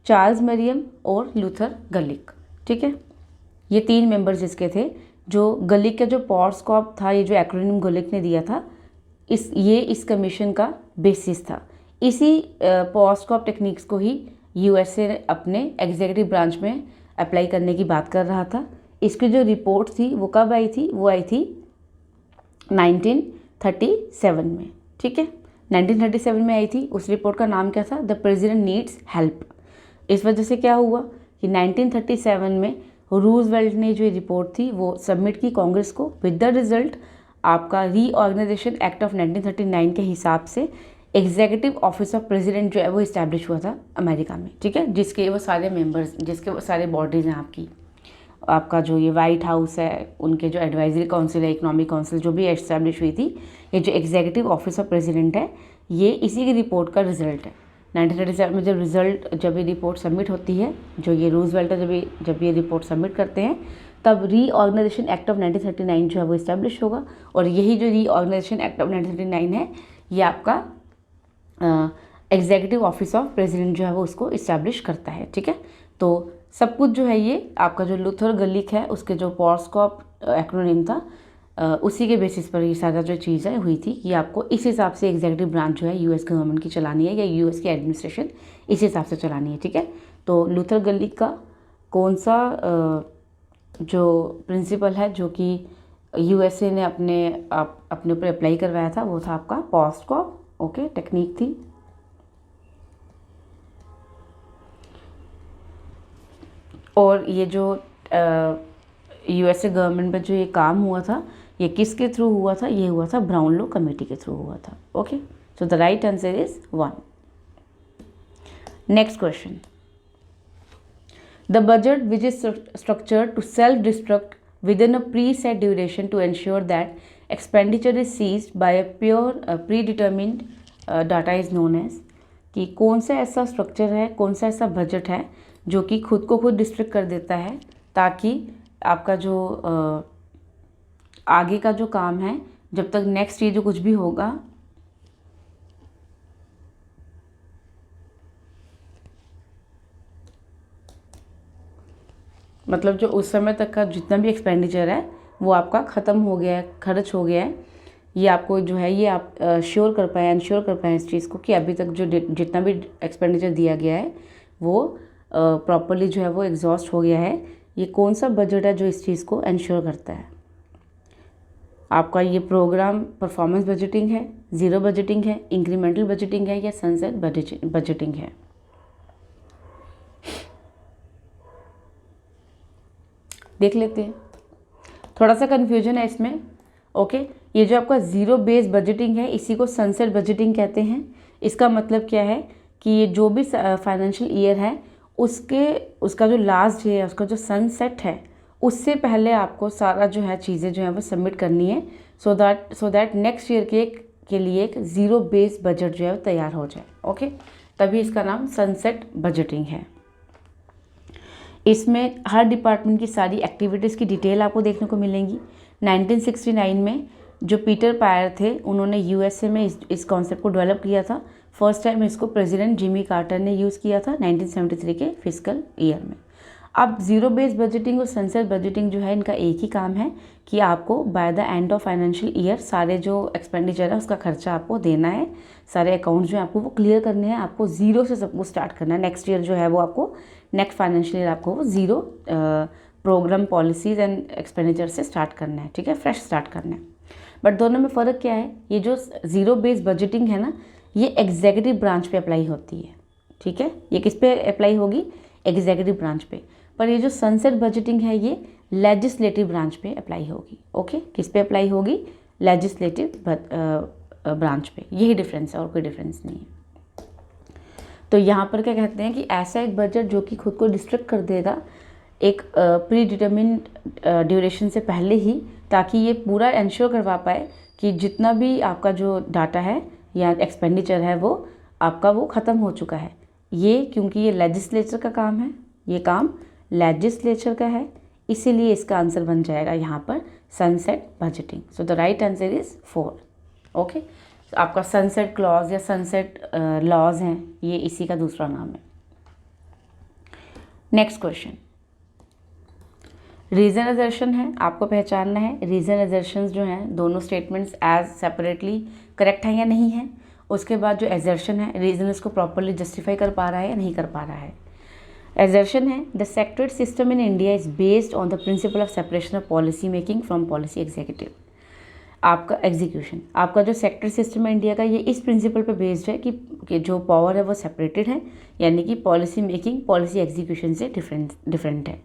चार्ल्स मरियम और लूथर गलिक। ठीक है, ये 3 मेंबर्स जिसके थे। जो गलिक का जो पॉर्सकॉप था, ये जो एक्रोनिम गलिक ने दिया था, इस कमीशन का बेसिस था। इसी पॉर्सकॉप टेक्निक्स को ही यूएसए अपने एग्जीक्यूटिव ब्रांच में अप्लाई करने की बात कर रहा था। इसकी जो रिपोर्ट थी वो कब आई थी? वो आई थी 1937 में। ठीक है, 1937 में आई थी। उस रिपोर्ट का नाम क्या था? The president needs help. इस वजह से क्या हुआ कि 1937 में रूजवेल्ट ने जो रिपोर्ट थी वो सबमिट की कांग्रेस को। विद द रिजल्ट आपका रीऑर्गेनाइजेशन एक्ट ऑफ 1939 के हिसाब से एग्जीक्यूटिव ऑफिस ऑफ प्रेसिडेंट जो है वो इस्टेब्लिश हुआ था अमेरिका में। ठीक है, जिसके वो सारे मेंबर्स, जिसके वो सारे बॉडीज़ हैं आपका जो ये वाइट हाउस है, उनके जो एडवाइजरी काउंसिल है, इकोनॉमिक काउंसिल जो भी एस्टैब्लिश हुई थी, ये जो एग्जीक्यूटिव ऑफिस ऑफ प्रेसिडेंट है, ये इसी की रिपोर्ट का रिजल्ट है। 1937 में जब ये रिपोर्ट सबमिट होती है, जो ये रूजवेल्ट जब ये रिपोर्ट सबमिट करते हैं, तब रीऑर्गेनाइजेशन एक्ट ऑफ 1939 जो है वो इस्टेब्लिश होगा। और यही जो रीऑर्गेनाइजेशन एक्ट ऑफ 1939 है, ये आपका एग्जीक्यूटिव ऑफिस ऑफ प्रेसिडेंट जो है वो उसको इस्टेब्लिश करता है। ठीक है, तो सब कुछ जो है ये आपका जो लूथर गलिक है उसके जो पॉर्सकॉप एक्रोनिम था, उसी के बेसिस पर ये सारा जो चीज़ है हुई थी कि आपको इस हिसाब से एग्जीक्यूटिव ब्रांच जो है यूएस गवर्नमेंट की चलानी है, या यूएस की एडमिनिस्ट्रेशन इस हिसाब से चलानी है। ठीक है, तो लूथर गलिक का कौन सा जो प्रिंसिपल है जो कि यूएसए ने अपने ऊपर अप्लाई करवाया था, वो था आपका पॉर्सकॉप। ओके, टेक्निक थी। और ये जो यूएसए गवर्नमेंट में जो ये काम हुआ था, ये किसके थ्रू हुआ था? ये हुआ था ब्राउनलो कमेटी के थ्रू हुआ था। Okay, so the right answer is 1। Next question, the budget which is structured to self destruct within a pre set duration to ensure that expenditure is ceased by a pure pre determined data is known as. कि कौन सा ऐसा structure है, कौन सा ऐसा budget है जो कि खुद को खुद डिस्ट्रिक्ट कर देता है, ताकि आपका जो आगे का जो काम है, जब तक नेक्स्ट ये जो कुछ भी होगा, मतलब जो उस समय तक का जितना भी एक्सपेंडिचर है वो आपका ख़त्म हो गया है, खर्च हो गया है, ये आपको जो है ये आप श्योर कर पाएँ, इंश्योर कर पाएँ इस चीज़ को कि अभी तक जो जितना भी एक्सपेंडिचर दिया गया है वो प्रॉपर्ली जो है वो एग्जॉस्ट हो गया है। ये कौन सा बजट है जो इस चीज़ को इंश्योर करता है? आपका ये प्रोग्राम परफॉर्मेंस बजटिंग है, ज़ीरो बजटिंग है, इंक्रीमेंटल बजटिंग है या सनसेट बजटिंग है? देख लेते हैं, थोड़ा सा कन्फ्यूजन है इसमें। ओके, ये जो आपका ज़ीरो बेस बजटिंग है इसी को सनसेट बजटिंग कहते हैं। इसका मतलब क्या है कि ये जो भी फाइनेंशियल ईयर है उसका जो लास्ट डे है, उसका जो सनसेट है, उससे पहले आपको सारा जो है चीज़ें जो है वो सबमिट करनी है, सो दैट नेक्स्ट ईयर के लिए एक ज़ीरो बेस बजट जो है वो तैयार हो जाए। ओके, तभी इसका नाम सनसेट बजटिंग है। इसमें हर डिपार्टमेंट की सारी एक्टिविटीज़ की डिटेल आपको देखने को मिलेंगी। 1969 में जो पीटर पायर थे उन्होंने यूएसए में इस कॉन्सेप्ट को डेवलप किया था। फर्स्ट टाइम इसको प्रेसिडेंट जिमी कार्टर ने यूज़ किया था 1973 के फिस्कल ईयर में। अब ज़ीरो बेस बजटिंग और सनसेट बजटिंग जो है इनका एक ही काम है कि आपको by the end of financial year सारे जो एक्सपेंडिचर है उसका खर्चा आपको देना है, सारे अकाउंट जो है आपको वो क्लियर करने हैं, आपको ज़ीरो से सब कुछ स्टार्ट करना है। नेक्स्ट ईयर जो है वो आपको नेक्स्ट फाइनेंशियल ईयर आपको वो zero programme policies and expenditure से स्टार्ट करना है, ठीक है, फ्रेश स्टार्ट करना है। बट दोनों में फ़र्क क्या है, ये जो ज़ीरो बेस बजटिंग है ना ये एग्जीक्यूटिव ब्रांच पे अप्लाई होती है, ठीक है, ये किस पे अप्लाई होगी, एग्जीक्यूटिव ब्रांच पे। पर ये जो सनसेट बजटिंग है ये लेजिस्लेटिव ब्रांच पे अप्लाई होगी। ओके, किस पे अप्लाई होगी, लेजिस्लेटिव ब्रांच पे। यही डिफरेंस है और कोई डिफरेंस नहीं है। तो यहाँ पर क्या कहते हैं कि ऐसा एक बजट जो कि खुद को डिस्ट्रिक्ट कर देगा एक प्री डिटर्मिन्ड ड्यूरेशन से पहले ही, ताकि ये पूरा इंश्योर करवा पाए कि जितना भी आपका जो डाटा है या एक्सपेंडिचर है वो आपका वो ख़त्म हो चुका है। ये क्योंकि ये लेजिस्लेचर का काम है, ये काम लेजिस्लेचर का है, इसीलिए इसका आंसर बन जाएगा यहाँ पर sunset budgeting. So the right answer is 4। Okay, आपका सनसेट क्लॉज या सनसेट लॉज हैं, ये इसी का दूसरा नाम है। नेक्स्ट क्वेश्चन, रीज़न असर्शन है, आपको पहचानना है रीज़न असर्शंस जो हैं दोनों स्टेटमेंट्स एज सेपरेटली करेक्ट हैं या नहीं है। उसके बाद जो असर्शन है रीज़न इसको प्रॉपरली जस्टिफाई कर पा रहा है या नहीं कर पा रहा है। असर्शन है the secretariat system in India is based on the principle of separation of policy making from policy executive. आपका एग्जीक्यूशन, आपका जो सेक्टर सिस्टम है इंडिया का ये इस प्रिंसिपल पे बेस्ड है कि जो पावर है वो सेपरेटेड है, यानी कि पॉलिसी मेकिंग पॉलिसी एग्जीक्यूशन से डिफरेंट है।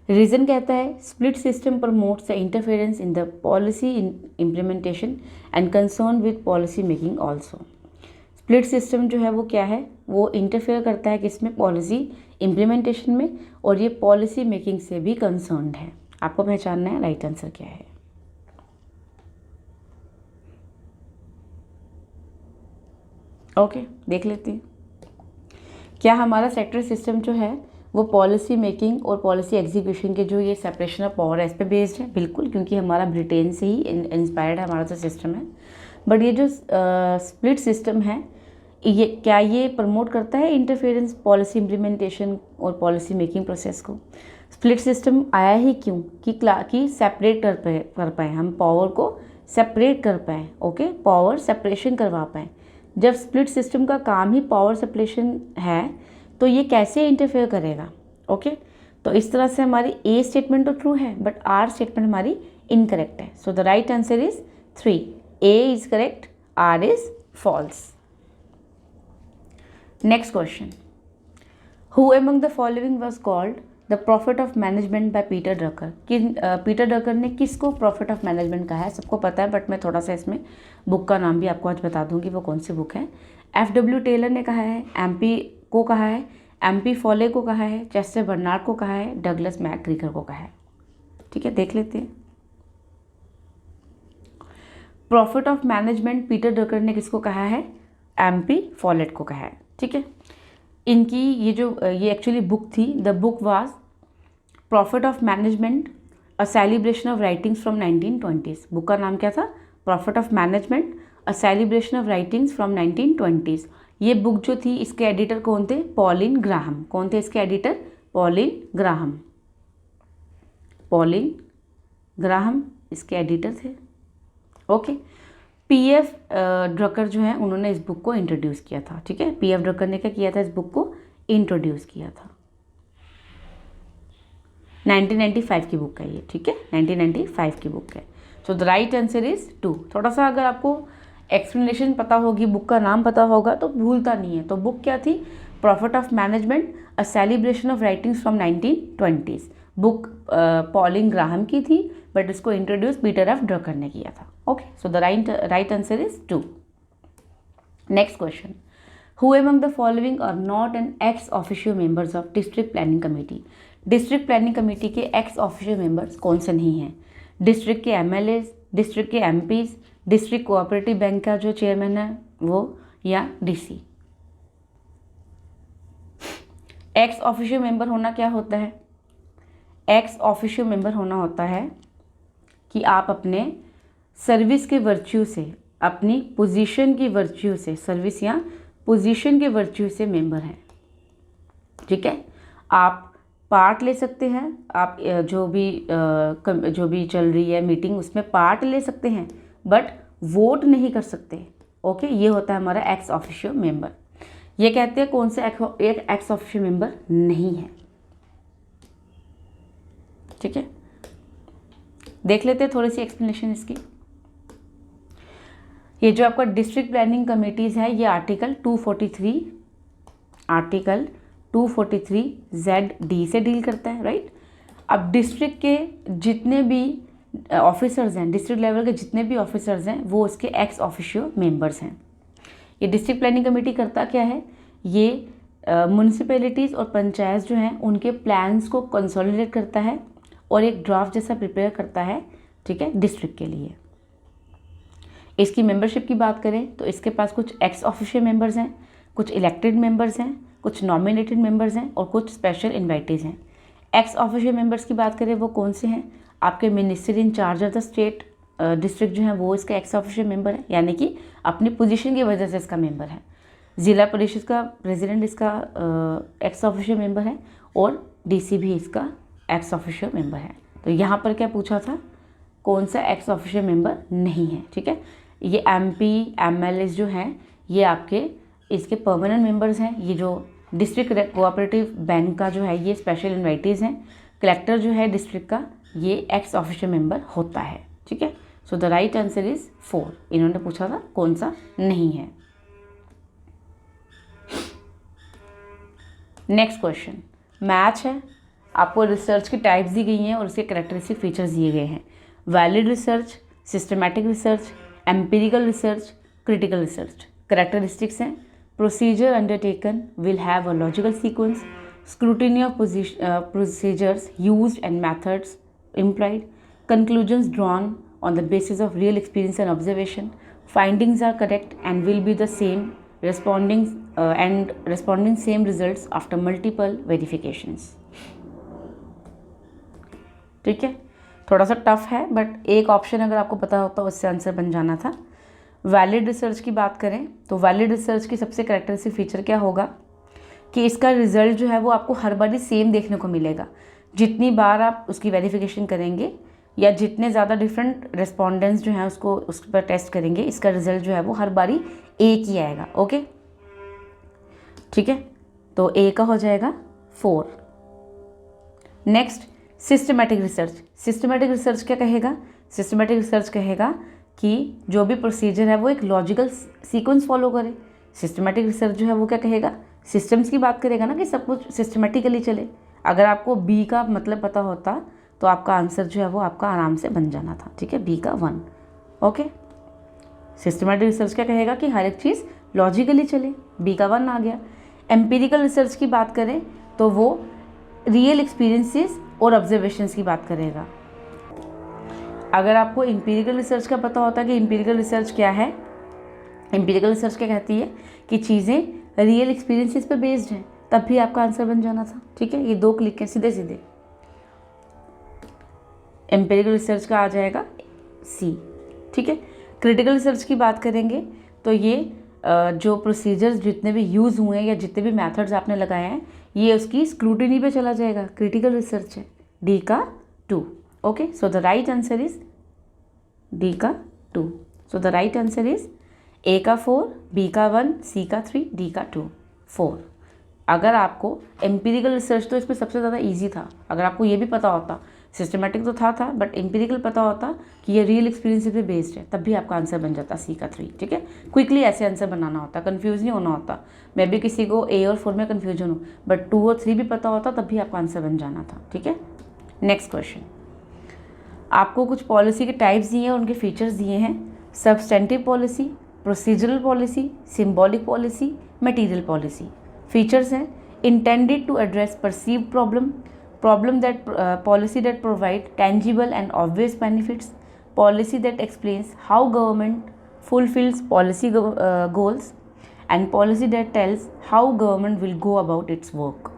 रीज़न कहता है split system promotes the interference in the policy implementation and concern with policy making also. Split system जो है वो क्या है, वो इंटरफेयर करता है किसमें, पॉलिसी इम्प्लीमेंटेशन में, और ये पॉलिसी मेकिंग से भी कंसर्न्ड है। आपको पहचानना है राइट आंसर क्या है। ओके, देख लेते हैं क्या हमारा सेक्टर सिस्टम जो है वो पॉलिसी मेकिंग और पॉलिसी एग्जीक्यूशन के जो ये सेपरेशन ऑफ पावर है इस पे बेस्ड है। बिल्कुल, क्योंकि हमारा ब्रिटेन से ही इंस्पायर्ड है हमारा जो सिस्टम है। बट ये जो स्प्लिट सिस्टम है ये क्या ये प्रमोट करता है इंटरफेरेंस पॉलिसी इम्प्लीमेंटेशन और पॉलिसी मेकिंग प्रोसेस को। स्प्लिट सिस्टम आया ही क्यों कि सेपरेट कर पाए हम पावर को सेपरेट कर पाएँ। ओके, पावर सेपरेशन करवा पाएँ। जब स्प्लिट सिस्टम का काम ही पावर सेपरेशन है तो ये कैसे इंटरफेयर करेगा। ओके, तो इस तरह से हमारी ए स्टेटमेंट तो ट्रू है बट आर स्टेटमेंट हमारी इनकरेक्ट है। So the right answer is 3, A is correct, R is false. Next question, who among the following was called the prophet of management by Peter Drucker. Peter Drucker ने किसको profit of management कहा है, सबको पता है but मैं थोड़ा सा इसमें बुक का नाम भी आपको आज बता दूंगी वो कौन सी बुक है। F.W. टेलर ने कहा है, MP को कहा है, MP फॉले को कहा है, चेस्टर बर्नार्ड को कहा है, डगलस मैकग्रीगर को कहा है। ठीक है, देख लेते हैं। Profit of management Peter Drucker ने किसको कहा है, MP फॉलेट को कहा है। ठीक है, इनकी ये एक्चुअली बुक थी, the book was profit of management a celebration of writings from 1920s। Book का नाम क्या था, profit of management a celebration of writings from 1920s। ये बुक जो थी इसके एडिटर कौन थे, पॉलिन ग्राहम। कौन थे इसके editor, Pauline Graham. Pauline Graham इसके एडिटर थे। Okay, P.F. ड्रकर जो है उन्होंने इस बुक को इंट्रोड्यूस किया था। ठीक है, P.F. ड्रकर ने क्या किया था, इस बुक को इंट्रोड्यूस किया था। 1995 की बुक है ये। ठीक है, 1995 की बुक है। So the right answer is 2। थोड़ा सा अगर आपको एक्सप्लेनेशन पता होगी, बुक का नाम पता होगा तो भूलता नहीं है। तो बुक क्या थी? Profit of management, a celebration of writings from 1920s। Book polling Graham की थी, बट इसको इंट्रोड्यूस पीटर एफ ड्रकर ने किया था। Okay, so the right answer is 2। Next question, who among the following are not an ex officio members of district planning committee? District planning committee के ex officio members कौन से नहीं हैं? District के MLA, district के MPs, district cooperative bank का जो chairman है वो, या डीसी। एक्स ऑफिशियो मेंबर होना क्या होता है? एक्स ऑफिशियो मेंबर होना होता है कि आप अपने सर्विस के वर्च्यू से, अपनी पोजीशन की वर्च्यू से, सर्विस या पोजीशन के वर्च्यू से मेंबर हैं। ठीक है, आप पार्ट ले सकते हैं, आप जो भी चल रही है मीटिंग उसमें पार्ट ले सकते हैं, बट वोट नहीं कर सकते। ओके, ये होता है हमारा एक्स ऑफिशियो मेंबर। ये कहते हैं कौन से एक एक्स ऑफिशियो मेंबर नहीं है। ठीक है, देख लेते हैं थोड़ी सी एक्सप्लेनेशन इसकी। ये जो आपका डिस्ट्रिक्ट प्लानिंग कमेटीज़ है, ये आर्टिकल 243 ZD से डील करता है, राइट। अब डिस्ट्रिक्ट के जितने भी ऑफिसर्स हैं, डिस्ट्रिक्ट लेवल के जितने भी ऑफिसर्स हैं, वो उसके एक्स ऑफिशियो मेंबर्स हैं। ये डिस्ट्रिक्ट प्लानिंग कमेटी करता क्या है? ये म्यूनिसिपैलिटीज़ और पंचायत जो हैं उनके प्लान्स को कंसोलिडेट करता है और एक ड्राफ्ट जैसा प्रिपेयर करता है, ठीक है, डिस्ट्रिक्ट के लिए। इसकी मेंबरशिप की बात करें तो इसके पास कुछ एक्स ऑफिशियल मेंबर्स हैं, कुछ इलेक्टेड मेंबर्स हैं, कुछ नॉमिनेटेड मेंबर्स हैं और कुछ स्पेशल इन्वाइटीज़ हैं। एक्स ऑफिशियल मेंबर्स की बात करें वो कौन से हैं? आपके minister in charge of the state district जो है वो इसका एक्स ऑफिशियल मेंबर है, यानी कि अपनी पोजीशन की वजह से इसका मेंबर है। ज़िला परिषद का प्रेसिडेंट इसका एक्स ऑफिशियल मेंबर है और डीसी भी इसका एक्स ऑफिशियल मेंबर है। तो यहाँ पर क्या पूछा था? कौन सा एक्स ऑफिशियल मेंबर नहीं है। ठीक है, ये एमपी एमएलए जो हैं ये आपके इसके परमानेंट मेंबर्स हैं। ये जो डिस्ट्रिक्ट कोऑपरेटिव बैंक का जो है ये स्पेशल इन्वाइटीज़ हैं। कलेक्टर जो है डिस्ट्रिक्ट का ये एक्स ऑफिशियल मेंबर होता है। ठीक है, so the right answer is 4। इन्होंने पूछा था कौन सा नहीं है। नेक्स्ट क्वेश्चन मैच है। आपको रिसर्च की टाइप्स दी गई हैं और उसके कैरेक्टरिस्टिक फीचर्स दिए गए हैं। Valid research, systematic research, empirical research, critical research. Characteristics हैं: procedure undertaken will have a logical sequence, scrutiny of procedures used and methods implied, conclusions drawn on the basis of real experience and observation, findings are correct and will be the same, responding same results after multiple verifications। ठीक है, थोड़ा सा tough है but एक option अगर आपको पता होता उससे आंसर बन जाना था। वैलिड रिसर्च की बात करें तो वैलिड रिसर्च की सबसे कैरेक्टरिस्टिक फीचर क्या होगा कि इसका रिजल्ट जो है वो आपको हर बार सेम देखने को मिलेगा। जितनी बार आप उसकी वेरिफिकेशन करेंगे या जितने ज़्यादा डिफरेंट रेस्पोंडेंट्स जो हैं उसको उस पर टेस्ट करेंगे, इसका रिजल्ट जो है वो हर बारी एक ही आएगा। ओके, ठीक है, तो ए का हो जाएगा 4। Next systematic research. Systematic research क्या कहेगा? सिस्टमैटिक रिसर्च कहेगा कि जो भी प्रोसीजर है वो एक लॉजिकल सीक्वेंस फॉलो करे। सिस्टमैटिक रिसर्च जो है वो क्या कहेगा? सिस्टम्स की बात करेगा ना कि सब कुछ सिस्टमेटिकली चले। अगर आपको बी का मतलब पता होता तो आपका आंसर जो है वो आपका आराम से बन जाना था। ठीक है, बी का 1। ओके, सिस्टमैटिक रिसर्च क्या कहेगा कि हर एक चीज़ लॉजिकली चले, बी का 1 आ गया। एम्पिरिकल रिसर्च की बात करें तो वो रियल एक्सपीरियंसेस और ऑब्जर्वेशंस की बात करेगा। अगर आपको एम्पिरिकल रिसर्च का पता होता कि एम्पिरिकल रिसर्च क्या है, एम्पिरिकल रिसर्च क्या कहती है कि चीज़ें रियल एक्सपीरियंसेस पे बेस्ड हैं, तब भी आपका आंसर बन जाना था। ठीक है, ये 2 क्लिक हैं सीधे सीधे। एम्पिरिकल रिसर्च का आ जाएगा सी। ठीक है, क्रिटिकल रिसर्च की बात करेंगे तो ये जो प्रोसीजर्स जितने भी यूज़ हुए हैं या जितने भी मेथड्स आपने लगाए हैं ये उसकी स्क्रूटिनी पे चला जाएगा। क्रिटिकल रिसर्च है, डी का 2। Okay, so the right answer is D का 2। सो द राइट आंसर इज ए का 4, बी का 1, सी का 3, डी का 2, 4। अगर आपको एम्पिरिकल रिसर्च तो इसमें सबसे ज़्यादा इजी था, अगर आपको ये भी पता होता सिस्टमेटिक तो था बट एम्पिरिकल पता होता कि ये रियल एक्सपीरियंस पे बेस्ड है, तब भी आपका आंसर बन जाता सी का 3। ठीक है, क्विकली ऐसे आंसर बनाना होता, कंफ्यूज नहीं होना होता। मैं भी किसी को ए और 4 में कन्फ्यूजन हूँ, बट 2 और 3 भी पता होता तब भी आपका आंसर बन जाना था। ठीक है, नेक्स्ट क्वेश्चन, आपको कुछ पॉलिसी के टाइप्स दिए हैं, उनके फीचर्स दिए हैं। Substantive policy, procedural policy, symbolic policy, material policy. Features हैं intended to address perceived problem that policy that provide tangible and obvious benefits, policy that explains how government fulfills policy goals, and policy that tells how government will go about its work.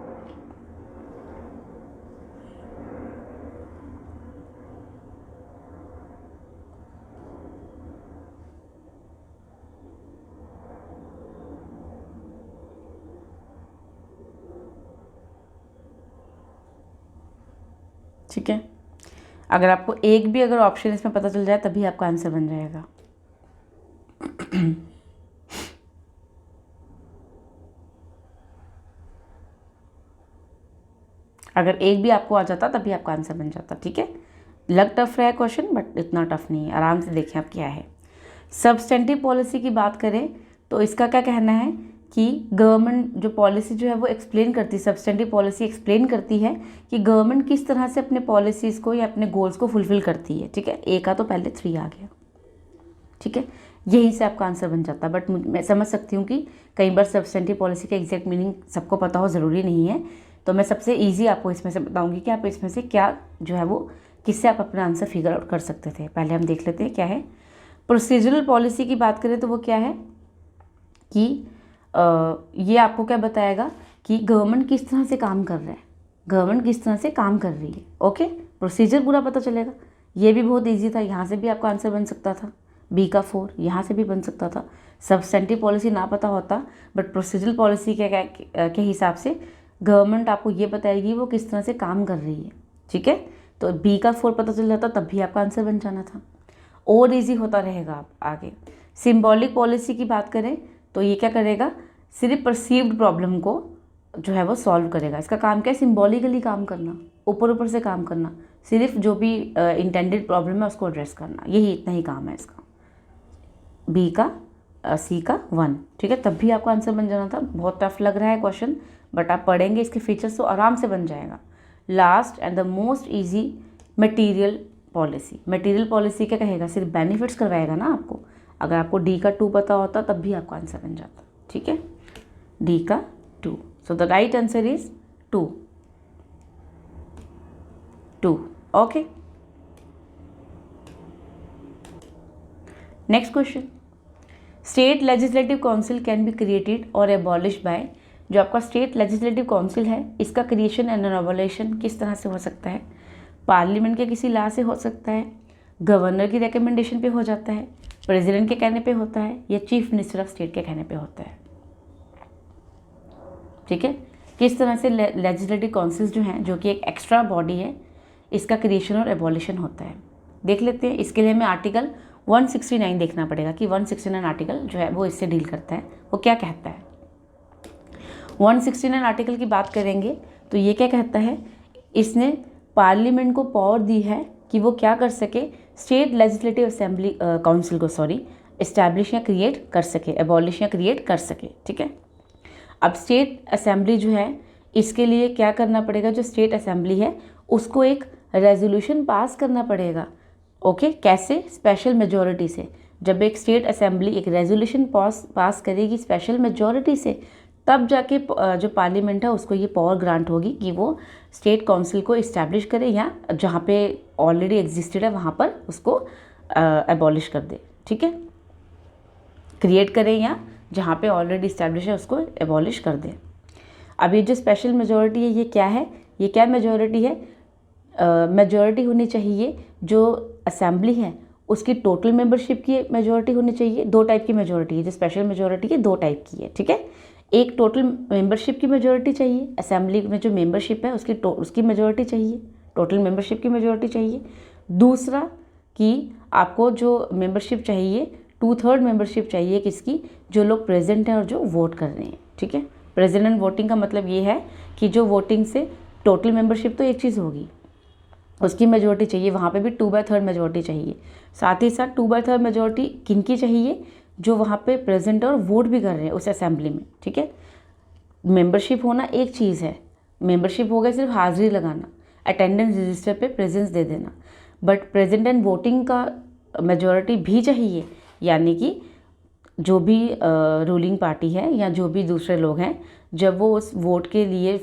ठीक है, अगर आपको एक भी अगर option इसमें पता चल जाए तभी आपका आंसर बन जाएगा। अगर एक भी आपको आ जाता तभी आपका आंसर बन जाता। ठीक है, लग टफ रहा है क्वेश्चन बट इतना टफ नहीं है, आराम से देखें आप क्या है। सब्सटेंटिव पॉलिसी की बात करें तो इसका क्या कहना है कि गवर्नमेंट जो पॉलिसी जो है वो एक्सप्लेन करती है, सब्सटेंटिव पॉलिसी एक्सप्लेन करती है कि गवर्नमेंट किस तरह से अपने पॉलिसीज़ को या अपने गोल्स को फुलफिल करती है। ठीक है, ए का तो पहले 3 आ गया। ठीक है, यहीं से आपका आंसर बन जाता, बट मैं समझ सकती हूँ कि कई बार सब्सटेंटिव पॉलिसी का एग्जैक्ट मीनिंग सबको पता हो, ज़रूरी नहीं है। तो मैं सबसे ईजी आपको इसमें से बताऊँगी कि आप इसमें से क्या जो है वो किससे आप अपना आंसर फिगर आउट कर सकते थे। पहले हम देख लेते हैं क्या है। प्रोसीजरल पॉलिसी की बात करें तो वो क्या है कि ये आपको क्या बताएगा कि गवर्नमेंट किस तरह से काम कर रहा है, गवर्नमेंट किस तरह से काम कर रही है। ओके, प्रोसीजर पूरा पता चलेगा। ये भी बहुत इजी था, यहाँ से भी आपका आंसर बन सकता था। बी का 4 यहाँ से भी बन सकता था। सब्सटेंटिव पॉलिसी ना पता होता बट प्रोसीजरल पॉलिसी के हिसाब से गवर्नमेंट आपको ये बताएगी वो किस तरह से काम कर रही है। ठीक है, तो बी का 4 पता चल जाता तब भी आपका आंसर बन जाना था। और ईजी होता रहेगा आप आगे। सिंबॉलिक पॉलिसी की बात करें तो ये क्या करेगा, सिर्फ परसीव्ड प्रॉब्लम को जो है वो सॉल्व करेगा। इसका काम क्या है, सिंबॉलिकली काम करना, ऊपर ऊपर से काम करना, सिर्फ जो भी इंटेंडेड प्रॉब्लम है उसको एड्रेस करना, यही इतना ही काम है इसका। बी का सी का 1। ठीक है, तब भी आपका आंसर बन जाना था। बहुत टफ लग रहा है क्वेश्चन बट आप पढ़ेंगे इसके फीचर्स तो आराम से बन जाएगा। Last and the most easy, material policy. Material policy क्या कहेगा, सिर्फ बेनिफिट्स करवाएगा ना आपको। अगर आपको डी का 2 पता होता तब भी आपका आंसर बन जाता। ठीक है, डी का 2। सो the right answer is 2। Okay, next question, state legislative council can be created और एबॉलिश बाय। जो आपका स्टेट लेजिस्लेटिव काउंसिल है इसका क्रिएशन एंड एबॉलिशन किस तरह से हो सकता है। पार्लियामेंट के किसी लॉ से हो सकता है, गवर्नर की रिकमेंडेशन पे हो जाता है, प्रेसिडेंट के कहने पे होता है, या चीफ मिनिस्टर ऑफ स्टेट के कहने पे होता है। ठीक है, किस तरह से लेजिस्लेटिव काउंसिल्स जो हैं, जो कि एक एक्स्ट्रा बॉडी है, इसका क्रिएशन और एबॉलिशन होता है। देख लेते हैं। इसके लिए हमें आर्टिकल 169 देखना पड़ेगा कि 169 आर्टिकल जो है वो इससे डील करता है, वो क्या कहता है। 169 आर्टिकल की बात करेंगे तो ये क्या कहता है, इसने पार्लियामेंट को पावर दी है कि वो क्या कर सके, स्टेट लेजिस्लेटिव असेंबली काउंसिल को इस्टेब्लिश या क्रिएट कर सके, एबॉलिश या क्रिएट कर सके। ठीक है, अब स्टेट असेंबली जो है इसके लिए क्या करना पड़ेगा, जो स्टेट असेंबली है उसको एक रेजोल्यूशन पास करना पड़ेगा। ओके, कैसे, स्पेशल मेजॉरिटी से। जब एक स्टेट असेंबली एक रेजोल्यूशन पास करेगी स्पेशल मेजॉरिटी से, तब जाके जो पार्लियामेंट है उसको ये पावर ग्रांट होगी कि वो स्टेट काउंसिल को इस्टेब्लिश करे या जहाँ पे ऑलरेडी एग्जिस्टेड है वहाँ पर उसको एबॉलिश कर दे। ठीक है, क्रिएट करें या जहाँ पे ऑलरेडी इस्टेब्लिश है उसको एबॉलिश कर दे। अब ये जो स्पेशल मेजॉरिटी है ये क्या है, ये क्या मेजॉरिटी है, मेजॉरिटी होनी चाहिए जो असेंबली है उसकी टोटल मेंबरशिप की मेजॉरिटी होनी चाहिए। 2 टाइप की मेजॉरिटी है, जो स्पेशल मेजॉरिटी है 2 टाइप की है। ठीक है, एक टोटल मेंबरशिप की मेजॉरिटी चाहिए, असेंबली में जो मेंबरशिप है उसकी मेजॉरिटी चाहिए, टोटल मेंबरशिप की मेजॉरिटी चाहिए। दूसरा कि आपको जो मेंबरशिप चाहिए 2/3 मेंबरशिप चाहिए, किसकी, जो लोग प्रेजेंट हैं और जो वोट कर रहे हैं। ठीक है, प्रेजेंट वोटिंग का मतलब ये है कि जो वोटिंग से टोटल मेंबरशिप तो एक चीज़ होगी, उसकी मेजोरिटी चाहिए, वहाँ पे भी 2/3 मेजोरिटी चाहिए। साथ ही साथ 2/3 मेजोरिटी किनकी चाहिए, जो वहाँ पे प्रेजेंट और वोट भी कर रहे हैं उस असेंबली में, ठीक है। मेंबरशिप होना एक चीज़ है, मेंबरशिप हो गया सिर्फ हाजिरी लगाना, अटेंडेंस रजिस्टर पे प्रेजेंस दे देना, बट प्रेजेंट एंड वोटिंग का मेजोरिटी भी चाहिए, यानी कि जो भी रूलिंग पार्टी है या जो भी दूसरे लोग हैं, जब वो उस वोट के लिए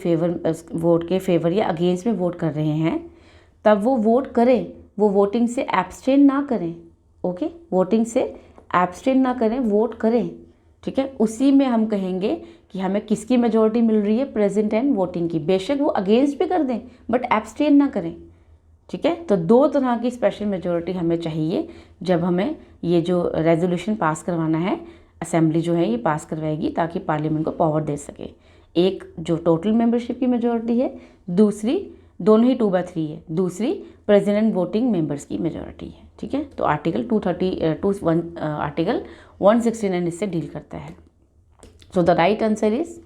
वोट के फेवर या अगेंस्ट में वोट कर रहे हैं, तब वो वोट करें, वो वोटिंग से एब्सटेन ना करें। ओके, वोटिंग से एब्सटेन ना करें, वोट करें, ठीक है। उसी में हम कहेंगे कि हमें किसकी मेजोरिटी मिल रही है, प्रेजेंट एंड वोटिंग की। बेशक वो अगेंस्ट भी कर दें बट एब्सटेन ना करें, ठीक है। तो 2 तरह की स्पेशल मेजोरिटी हमें चाहिए जब हमें ये जो रेजोल्यूशन पास करवाना है, असेंबली जो है ये पास करवाएगी ताकि पार्लियामेंट को पावर दे सके। एक जो टोटल मेंबरशिप की मेजोरिटी है, दूसरी दोनों ही 2/3 है, दूसरी प्रेसिडेंट वोटिंग मेंबर्स की मेजोरिटी है, ठीक है। तो आर्टिकल 169 इससे डील करता है। So the right answer is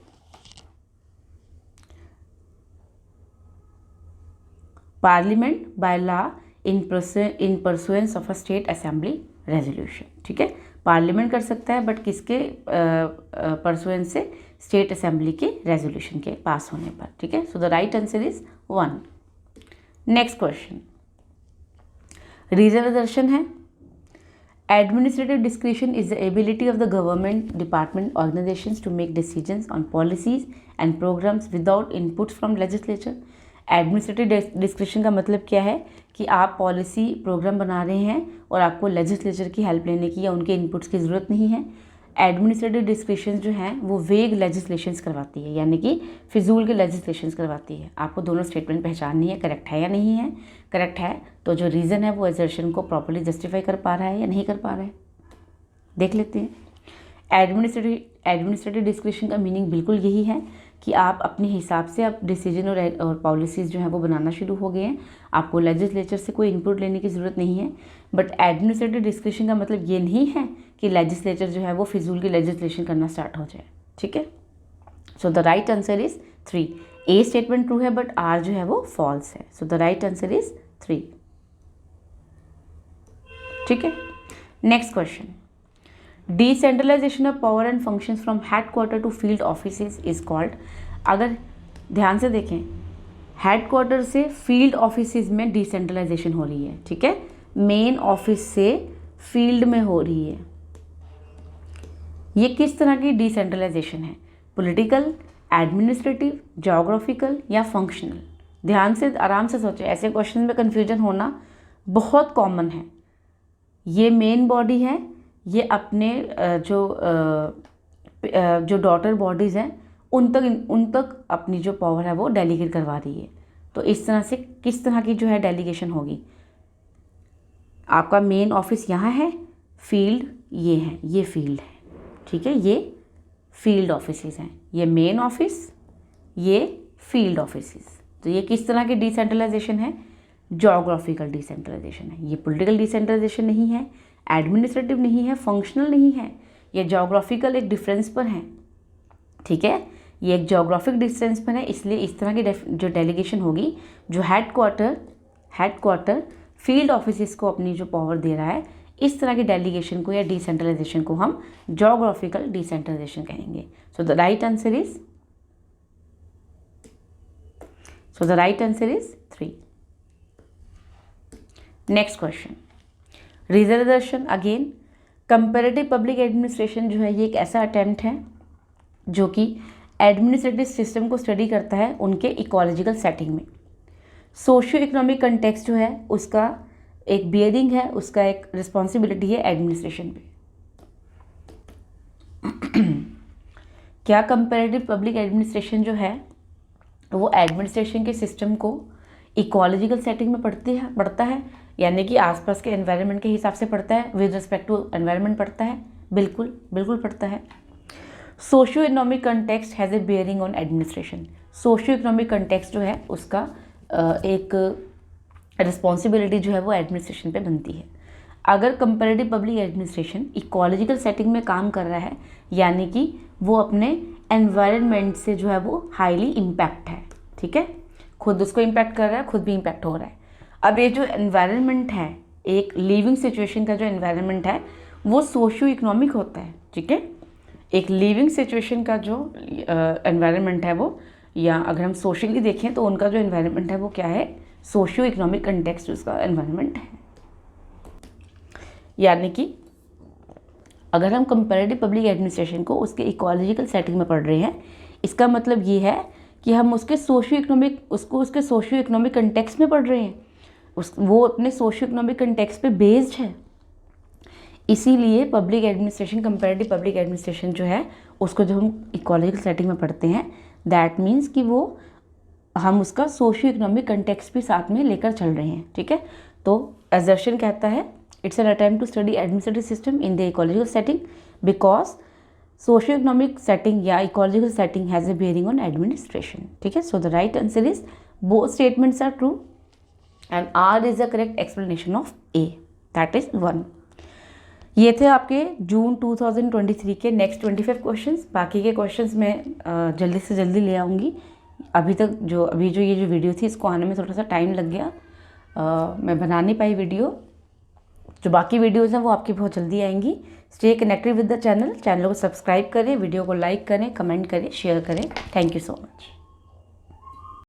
parliament by law in pursuance of a state assembly resolution, ठीक है। पार्लियामेंट कर सकता है बट किसके परसुएंस से, स्टेट असेंबली के रेजोल्यूशन के पास होने पर, ठीक है। So the right answer is 1। Next question, reservation है। Administrative discretion is the ability of the government department organisations to make decisions on policies and programmes without input from legislature. Administrative discretion का मतलब क्या है कि आप policy programme बना रहे हैं और आपको लेजिस्लेचर की हेल्प लेने की या उनके इनपुट्स की ज़रूरत नहीं है। एडमिनिस्ट्रेटिव डिस्क्रिशन जो है वो वेग लेजिस्लेशंस करवाती है, यानी कि फिजूल के लेजिस्लेशंस करवाती है। आपको दोनों स्टेटमेंट पहचाननी है, करेक्ट है या नहीं है। करेक्ट है तो जो रीज़न है वो एजर्शन को प्रॉपर्ली जस्टिफाई कर पा रहा है या नहीं कर पा रहा है, देख लेते हैं। एडमिनिस्ट्रेटिव डिस्क्रिशन का मीनिंग बिल्कुल यही है कि आप अपने हिसाब से आप डिसीजन और पॉलिसीज़ जो है वो बनाना शुरू हो गए हैं, आपको लेजिस्लेचर से कोई इनपुट लेने की ज़रूरत नहीं है। बट एडमिनिस्ट्रेटिव डिस्क्रिशन का मतलब ये नहीं है कि लेजिस्लेचर जो है वो फिजूल की लेजिस्लेशन करना स्टार्ट हो जाए, ठीक है। So the right answer is 3। A statement true है बट आर जो है वो फॉल्स है। So the right answer is 3, ठीक है। Next question, decentralisation of power and functions from headquarter to field offices is called. अगर ध्यान से देखें, हेडक्वार्टर से फील्ड ऑफिसेज में डिसेंट्रलाइजेशन हो रही है, ठीक है। मेन ऑफिस से फील्ड में हो रही है। ये किस तरह की डिसेंट्रलाइजेशन है, पॉलिटिकल, एडमिनिस्ट्रेटिव, ज्योग्राफिकल या फंक्शनल। ध्यान से आराम से सोचें, ऐसे क्वेश्चन में कन्फ्यूजन होना बहुत कॉमन है। ये मेन बॉडी है, ये अपने जो डॉटर बॉडीज़ हैं उन तक अपनी जो पावर है वो डेलीगेट करवा रही है। तो इस तरह से किस तरह की जो है डेलीगेशन होगी। आपका मेन ऑफिस यहाँ है, फील्ड ये है, ये फील्ड है, ठीक है। ये फील्ड ऑफिसेज हैं, ये मेन ऑफिस, ये फील्ड ऑफिसेज। तो ये किस तरह की डिसेंट्रलाइजेशन है, ज्योग्राफिकल डिसेंट्रलाइजेशन है। ये पॉलिटिकल डिसेंट्रलाइजेशन नहीं है, एडमिनिस्ट्रेटिव नहीं है, फंक्शनल नहीं है, ये ज्योग्राफिकल एक डिफरेंस पर है, ठीक है। ये एक ज्योग्राफिक डिस्टेंस पर है, इसलिए इस तरह की जो डेलीगेशन होगी, जो हेडक्वार्टर फील्ड ऑफिसेस को अपनी जो पावर दे रहा है, इस तरह की डेलीगेशन को या डिसेंट्रलाइजेशन को हम ज्योग्राफिकल डिसेंट्रलाइजेशन कहेंगे। सो the right answer is 3। Next question, reservation again. Comparative public administration जो है ये एक ऐसा अटेम्प्ट है जो कि एडमिनिस्ट्रेटिव सिस्टम को स्टडी करता है उनके इकोलॉजिकल सेटिंग में। सोशियो इकोनॉमिक कंटेक्स्ट जो है उसका एक बियरिंग है, उसका एक रिस्पॉन्सिबिलिटी है एडमिनिस्ट्रेशन पे। क्या कंपैरेटिव पब्लिक एडमिनिस्ट्रेशन जो है वो एडमिनिस्ट्रेशन के सिस्टम को इकोलॉजिकल सेटिंग में पढ़ता है, यानी कि आसपास के एनवायरनमेंट के हिसाब से पढ़ता है, विद रिस्पेक्ट टू एनवायरनमेंट पढ़ता है, बिल्कुल पढ़ता है। Socio economic context has a bearing on administration. Socio economic context जो है उसका एक रिस्पॉन्सिबिलिटी जो है वो एडमिनिस्ट्रेशन पे बनती है। अगर comparative public administration ecological setting में काम कर रहा है, यानी कि वो अपने एनवायरनमेंट से जो है वो हाईली इम्पैक्ट है, ठीक है, खुद उसको इम्पैक्ट कर रहा है, खुद भी इम्पैक्ट हो रहा है। अब ये जो एनवायरनमेंट है, एक लिविंग सिचुएशन का जो एनवायरनमेंट है वो सोशियो इकोनॉमिक होता है, ठीक है। एक लिविंग सिचुएशन का जो एनवायरनमेंट है वो, या अगर हम सोशली देखें तो उनका जो एनवायरनमेंट है वो क्या है, सोशियो इकोनॉमिक कंटेक्स्ट उसका एनवायरनमेंट है। यानी कि अगर हम कंपैरेटिव पब्लिक एडमिनिस्ट्रेशन को उसके इकोलॉजिकल सेटिंग में पढ़ रहे हैं, इसका मतलब ये है कि हम उसके सोशियो इकोनॉमिक कंटेक्स्ट में पढ़ रहे हैं, वो अपने सोशियो इकोनॉमिक कंटेक्स्ट पे बेस्ड है। इसीलिए public administration, comparative public administration जो है उसको जब हम इकोलॉजिकल सेटिंग में पढ़ते हैं, दैट मीन्स कि वो हम उसका सोशियो इकोनॉमिक कंटेक्स्ट भी साथ में लेकर चल रहे हैं, ठीक है। तो असर्शन कहता है it's an attempt to study administrative system in the ecological setting because socio economic setting या ecological setting has a bearing on administration, ठीक है। So the right answer is both statements are true and R is the correct explanation of A, that is 1। ये थे आपके जून 2023 के next 25 questions. बाकी के questions मैं जल्दी से जल्दी ले आऊँगी। अभी जो ये जो वीडियो थी इसको आने में थोड़ा सा टाइम लग गया, मैं बना नहीं पाई वीडियो। जो बाकी वीडियोज़ हैं वो आपकी बहुत जल्दी आएंगी। Stay connected with the channel को सब्सक्राइब करें, वीडियो को लाइक करें, कमेंट करें, शेयर करें। Thank you so much.